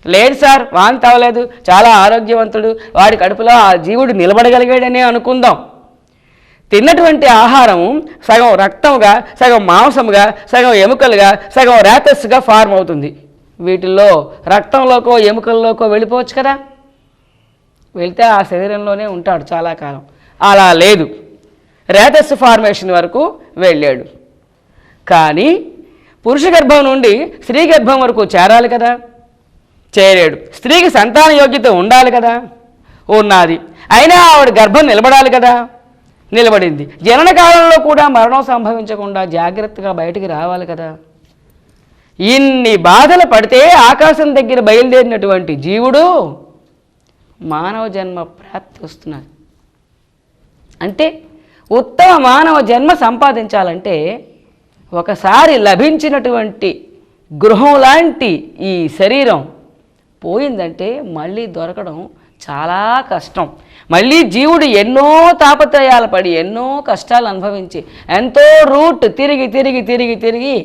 లేదు సార్, వాంతి అవ్వలేదు, చాలా ఆరోగ్యవంతుడు, వాడి కడుపులో ఆ జీవుడు నిలబడగలిగాడనే అనుకుందాం. తిన్నటువంటి ఆహారం సగం రక్తంగా, సగం మాంసముగా, సగం ఎముకలుగా, సగం రేతస్సుగా ఫార్మ్ అవుతుంది. వీటిల్లో రక్తంలోకో ఎముకల్లోకో వెళ్ళిపోవచ్చు కదా, వెళ్తే ఆ శరీరంలోనే ఉంటాడు చాలా కాలం. అలా లేదు, రేతస్సు ఫార్మేషన్ వరకు వెళ్ళాడు. కానీ పురుష గర్భం నుండి స్త్రీ గర్భం వరకు చేరాలి కదా, చేరాడు. స్త్రీకి సంతాన యోగ్యత ఉండాలి కదా, ఉన్నది. అయినా ఆవిడ గర్భం నిలబడాలి కదా, నిలబడింది. జనన కాలంలో కూడా మరణం సంభవించకుండా జాగ్రత్తగా బయటికి రావాలి కదా. ఇన్ని బాధలు పడితే ఆకాశం దగ్గర బయలుదేరినటువంటి జీవుడు మానవ జన్మ ప్రాప్తి వస్తున్నది. అంటే ఉత్తమ మానవ జన్మ సంపాదించాలంటే ఒకసారి లభించినటువంటి గృహం లాంటి ఈ శరీరం పోయిందంటే మళ్ళీ దొరకడం చాలా కష్టం. మళ్ళీ జీవుడు ఎన్నో తాపత్రయాలు పడి ఎన్నో కష్టాలు అనుభవించి ఎంతో రూట్ తిరిగి తిరిగి తిరిగి తిరిగి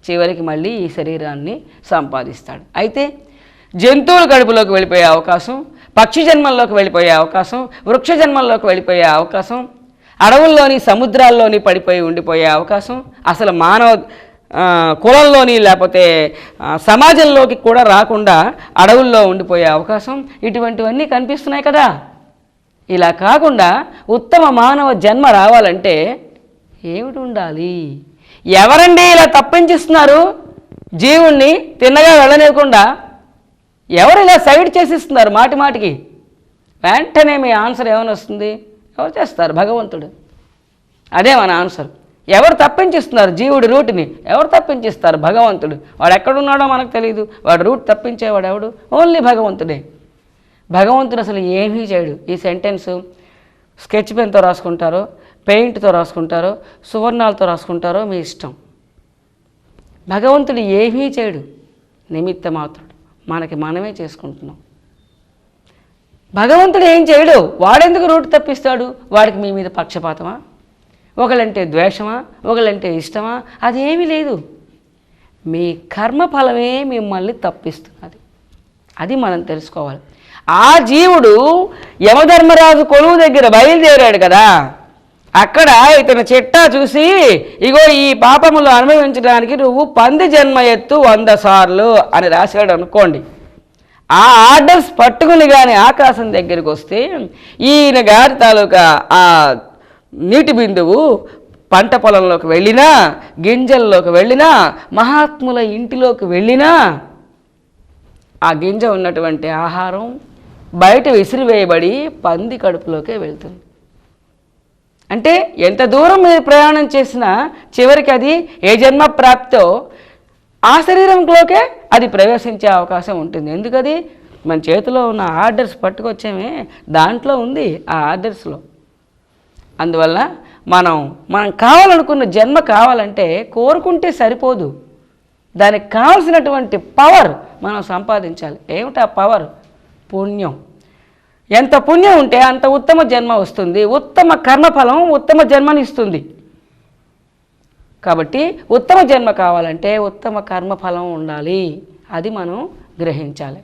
చివరికి మళ్ళీ ఈ శరీరాన్ని సంపాదిస్తాడు. అయితే జంతువుల కడుపులోకి వెళ్ళిపోయే అవకాశం, పక్షి జన్మల్లోకి వెళ్ళిపోయే అవకాశం, వృక్ష జన్మల్లోకి వెళ్ళిపోయే అవకాశం, అడవుల్లోని సముద్రాల్లోని పడిపోయి ఉండిపోయే అవకాశం, అసలు మానవ కులంలోని లేకపోతే సమాజంలోకి కూడా రాకుండా అడవుల్లో ఉండిపోయే అవకాశం, ఇటువంటివన్నీ కనిపిస్తున్నాయి కదా. ఇలా కాకుండా ఉత్తమ మానవ జన్మ రావాలంటే ఏమిటి ఉండాలి? ఎవరండి ఇలా తప్పించిస్తున్నారు జీవుణ్ణి తిన్నగా వెళ్ళనివ్వకుండా? ఎవరు ఇలా సైడ్ చేసిస్తున్నారు మాటి మాటికి? వెంటనే మీ ఆన్సర్ ఏమైనా వస్తుంది? ఎవరు చేస్తారు? భగవంతుడు. అదే మన ఆన్సర్. ఎవరు తప్పించిస్తున్నారు జీవుడి రూట్ని? ఎవరు తప్పించిస్తారు? భగవంతుడు. వాడు ఎక్కడున్నాడో మనకు తెలియదు, వాడు రూట్ తప్పించేవాడు ఎవడు? ఓన్లీ భగవంతుడే. భగవంతుడు అసలు ఏమీ చేయడు. ఈ సెంటెన్స్ స్కెచ్ పెన్తో రాసుకుంటారో, పెయింట్తో రాసుకుంటారో, సువర్ణాలతో రాసుకుంటారో మీ ఇష్టం. భగవంతుడు ఏమీ చేయడు, నిమిత్త మాత్రుడు. మనకి మనమే చేసుకుంటున్నాం. భగవంతుడు ఏం చేయడు. వాడెందుకు రూట్ తప్పిస్తాడు? వాడికి మీ మీద పక్షపాతమా? ఒకళ్ళంటే ద్వేషమా? ఒకళ్ళంటే ఇష్టమా? అదేమీ లేదు. మీ కర్మఫలమే మిమ్మల్ని తప్పిస్తున్నది. అది మనం తెలుసుకోవాలి. ఆ జీవుడు యమధర్మరాజు కొలువు దగ్గర బయలుదేరాడు కదా, అక్కడ ఇతను చిట్టా చూసి, ఇగో ఈ పాపములు అనుభవించడానికి నువ్వు పంది జన్మ ఎత్తు 100 సార్లు అని రాశాడు అనుకోండి. ఆ ఆర్డర్స్ పట్టుకుని కానీ ఆకాశం దగ్గరికి వస్తే ఈయన గారి తాలూకా ఆ నీటి బిందువు పంట పొలంలోకి వెళ్ళినా, గింజల్లోకి వెళ్ళినా, మహాత్ముల ఇంటిలోకి వెళ్ళినా ఆ గింజ ఉన్నటువంటి ఆహారం బయట విసిరివేయబడి పంది కడుపులోకే వెళ్తుంది. అంటే ఎంత దూరం మీరు ప్రయాణం చేసినా చివరికి అది ఏ జన్మ ప్రాప్తో ఆ శరీరంలోకే అది ప్రవేశించే అవకాశం ఉంటుంది. ఎందుకది? మన చేతిలో ఉన్న ఆర్డర్స్ పట్టుకొచ్చామే, దాంట్లో ఉంది ఆ ఆర్డర్స్లో. అందువల్ల మనం కావాలనుకున్న జన్మ కావాలంటే కోరుకుంటే సరిపోదు, దానికి కావాల్సినటువంటి పవర్ మనం సంపాదించాలి. ఏమిటి ఆ పవర్? పుణ్యం. ఎంత పుణ్యం ఉంటే అంత ఉత్తమ జన్మ వస్తుంది, ఉత్తమ కర్మఫలం ఉత్తమ జన్మనిస్తుంది. కాబట్టి ఉత్తమ జన్మ కావాలంటే ఉత్తమ కర్మఫలం ఉండాలి, అది మనం గ్రహించాలి.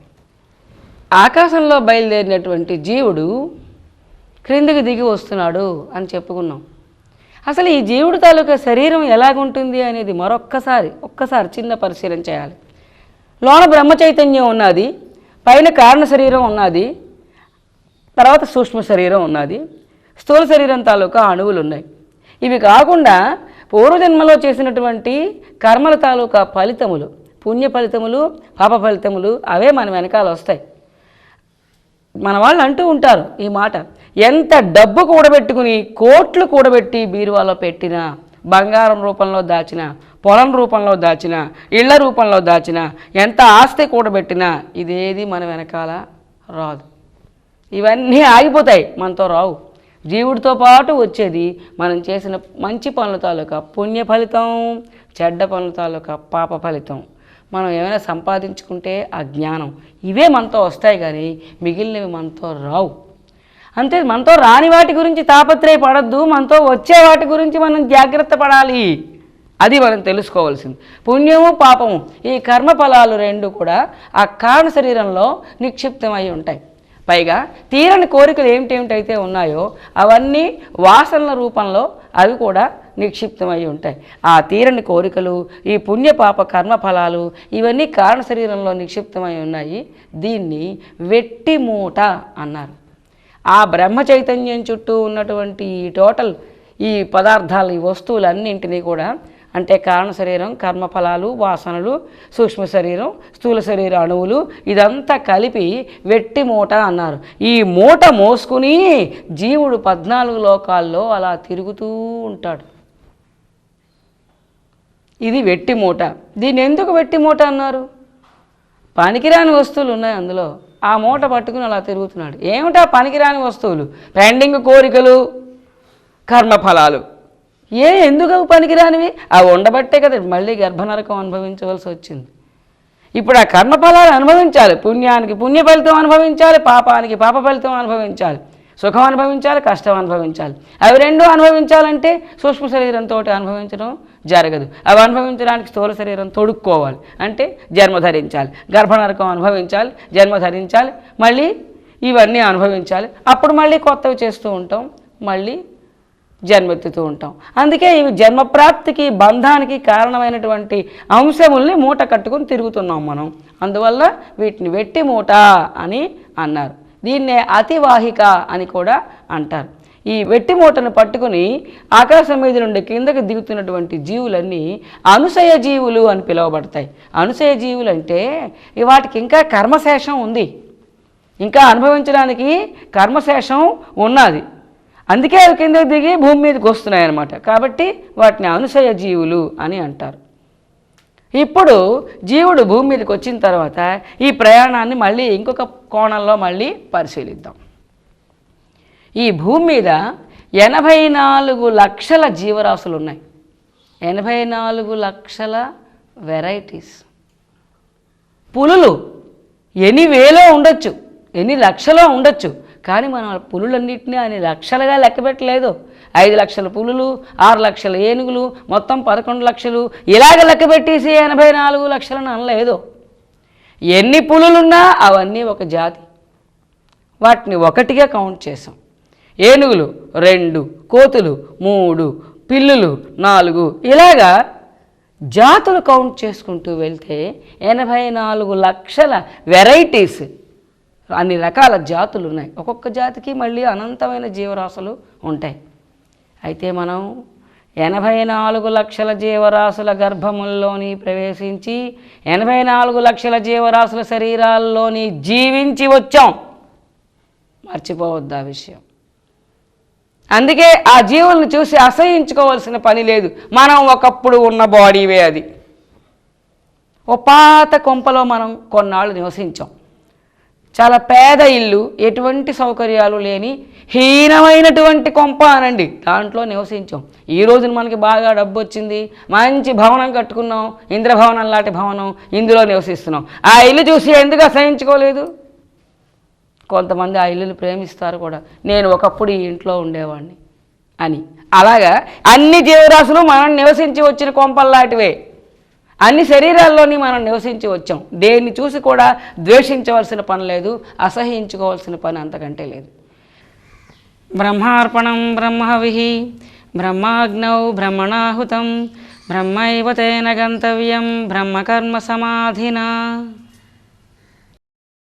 ఆకాశంలో బయలుదేరినటువంటి జీవుడు క్రిందికి దిగి వస్తున్నాడు అని చెప్పుకున్నాం. అసలు ఈ జీవుడి తాలూకా శరీరం ఎలాగుంటుంది అనేది ఒక్కసారి చిన్న పరిశీలన చేయాలి. లోన బ్రహ్మ చైతన్యం ఉన్నది, పైన కారణ శరీరం ఉన్నది, తర్వాత సూక్ష్మ శరీరం ఉన్నది, స్థూల శరీరం తాలూకా అణువులు ఉన్నాయి. ఇవి కాకుండా పూర్వజన్మలో చేసినటువంటి కర్మల తాలూకా ఫలితములు, పుణ్య ఫలితములు, పాప ఫలితములు అవే మన వెనకాల వస్తాయి. మన వాళ్ళు అంటూ ఉంటారు ఈ మాట, ఎంత డబ్బు కూడబెట్టుకుని కోట్లు కూడబెట్టి బీరువాలో పెట్టినా, బంగారం రూపంలో దాచిన, పొలం రూపంలో దాచిన, ఇళ్ల రూపంలో దాచిన, ఎంత ఆస్తి కూడబెట్టినా ఇదేది మన వెనకాల రాదు. ఇవన్నీ ఆగిపోతాయి, మనతో రావు. జీవుడితో పాటు వచ్చేది మనం చేసిన మంచి పనుల తాలూకా పుణ్య ఫలితం, చెడ్డ పనుల తాలూకా పాప ఫలితం. మనం ఏమైనా సంపాదించుకుంటే ఆ జ్ఞానం, ఇవే మనతో వస్తాయి, కానీ మిగిలినవి మనతో రావు. అంతే, మనతో రాని వాటి గురించి తాపత్రయపడద్దు, మనతో వచ్చే వాటి గురించి మనం జాగ్రత్త పడాలి. అది మనం తెలుసుకోవాల్సింది. పుణ్యము పాపము ఈ కర్మ ఫలాలు రెండు కూడా ఆ కారణ శరీరంలో నిక్షిప్తమై ఉంటాయి. పైగా తీరని కోరికలు ఏమిటేమిటైతే ఉన్నాయో అవన్నీ వాసనల రూపంలో అవి కూడా నిక్షిప్తమై ఉంటాయి. ఆ తీరని కోరికలు, ఈ పుణ్య పాప కర్మ ఫలాలు ఇవన్నీ కారణ శరీరంలో నిక్షిప్తమై ఉన్నాయి. దీన్ని వెట్టి మూట అన్నారు. ఆ బ్రహ్మ చైతన్యం చుట్టూ ఉన్నటువంటి ఈ టోటల్ ఈ పదార్థాలు, ఈ వస్తువులన్నింటినీ కూడా, అంటే కారణ శరీరం, కర్మఫలాలు, వాసనలు, సూక్ష్మ శరీరం, స్థూల శరీర అణువులు, ఇదంతా కలిపి వెట్టి మూట అన్నారు. ఈ మూట మోసుకుని జీవుడు 14 లోకాల్లో అలా తిరుగుతూ ఉంటాడు. ఇది వెట్టి మూట. దీన్ని ఎందుకు వెట్టి మూట అన్నారు? పనికిరాని వస్తువులు ఉన్నాయి అందులో, ఆ మూట పట్టుకుని అలా తిరుగుతున్నాడు. ఏమిటా పనికిరాని వస్తువులు? పెండింగ్ కోరికలు, కర్మఫలాలు. ఎందుకు పనికిరానివి? అవి ఉండబట్టే కదా మళ్ళీ గర్భనరకం అనుభవించవలసి వచ్చింది. ఇప్పుడు ఆ కర్మఫలాలు అనుభవించాలి, పుణ్యానికి పుణ్య ఫలితం అనుభవించాలి, పాపానికి పాప ఫలితం అనుభవించాలి, సుఖం అనుభవించాలి, కష్టం అనుభవించాలి. అవి రెండూ అనుభవించాలంటే సూక్ష్మ శరీరంతో అనుభవించడం జరగదు. అవి అనుభవించడానికి స్థూల శరీరం తొడుక్కోవాలి, అంటే జన్మ ధరించాలి. గర్భనరకం అనుభవించాలి, జన్మ ధరించాలి, మళ్ళీ ఇవన్నీ అనుభవించాలి. అప్పుడు మళ్ళీ కొత్తవి చేస్తూ ఉంటాం, మళ్ళీ జన్మెత్తుతూ ఉంటాం. అందుకే ఇవి జన్మప్రాప్తికి, బంధానికి కారణమైనటువంటి అంశముల్ని మూట కట్టుకుని తిరుగుతున్నాం మనం. అందువల్ల వీటిని వెట్టి మూట అని అన్నారు. దీన్నే అతివాహిక అని కూడా అంటారు. ఈ వెట్టి మూటను పట్టుకుని ఆకాశం మీద నుండి కిందకి దిగుతున్నటువంటి జీవులన్నీ అనుసయ జీవులు అని పిలువబడతాయి. అనుసయ జీవులు అంటే వాటికి ఇంకా కర్మశేషం ఉంది, ఇంకా అనుభవించడానికి కర్మశేషం ఉన్నది. అందుకే అవి కిందకి దిగి భూమి మీదకి వస్తున్నాయి అన్నమాట. కాబట్టి వాటిని అనుసయ జీవులు అని అంటారు. ఇప్పుడు జీవుడు భూమి మీదకి వచ్చిన తర్వాత ఈ ప్రయాణాన్ని మళ్ళీ ఇంకొక కోణంలో మళ్ళీ పరిశీలిద్దాం. ఈ భూమి మీద 84 లక్షల జీవరాశులు ఉన్నాయి. 84 లక్షల వెరైటీస్. పులులు ఎన్ని వేలో ఉండొచ్చు, ఎన్ని లక్షలో ఉండొచ్చు, కానీ మనం పులులన్నింటినీ అని లక్షలుగా లెక్క పెట్టలేదు. 5 లక్షల పులులు, 6 లక్షల ఏనుగులు, మొత్తం 11 లక్షలు ఇలాగ లెక్క పెట్టేసి 84 లక్షలను అనలేదు. ఎన్ని పులులున్నా అవన్నీ ఒక జాతి, వాటిని ఒకటిగా కౌంట్ చేసాం. ఏనుగులు 2, కోతులు 3, పిల్లులు 4, ఇలాగా జాతులు కౌంట్ చేసుకుంటూ వెళ్తే 84 లక్షల వెరైటీస్, అన్ని రకాల జాతులు ఉన్నాయి. ఒక్కొక్క జాతికి మళ్ళీ అనంతమైన జీవరాశులు ఉంటాయి. అయితే మనం 84 లక్షల జీవరాశుల గర్భముల్లోని ప్రవేశించి 84 లక్షల జీవరాశుల శరీరాల్లోని జీవించి వచ్చాం. మర్చిపోవద్దు ఆ విషయం. అందుకే ఆ జీవులను చూసి అసహించుకోవాల్సిన పని లేదు. మనం ఒకప్పుడు ఉన్న బాడీవే అది. ఓ పాత కొంపలో మనం కొన్నాళ్ళు నివసించాం. చాలా పేద ఇల్లు, ఎటువంటి సౌకర్యాలు లేని హీనమైనటువంటి కొంప అనండి, దాంట్లో నివసించాం. ఈ రోజున మనకి బాగా డబ్బు వచ్చింది, మంచి భవనం కట్టుకున్నాం, ఇంద్రభవనం లాంటి భవనం, ఇందులో నివసిస్తున్నాం. ఆ ఇల్లు చూసి ఎందుకు అసహించుకోలేదు? కొంతమంది ఆ ఇల్లుని ప్రేమిస్తారు కూడా, నేను ఒకప్పుడు ఈ ఇంట్లో ఉండేవాడిని అని. అలాగా అన్ని జీవరాశులు మనం నివసించి వచ్చిన కొంపల్లాంటివే. అన్ని శరీరాల్లోని మనం నివసించి వచ్చాం. దేన్ని చూసి కూడా ద్వేషించవలసిన పని లేదు, అసహించుకోవాల్సిన పని అంతకంటే లేదు. బ్రహ్మార్పణం బ్రహ్మహవిః బ్రహ్మాగ్నౌ బ్రహ్మణాహుతం బ్రహ్మైవ తేన గంతవ్యం బ్రహ్మకర్మ సమాధినా.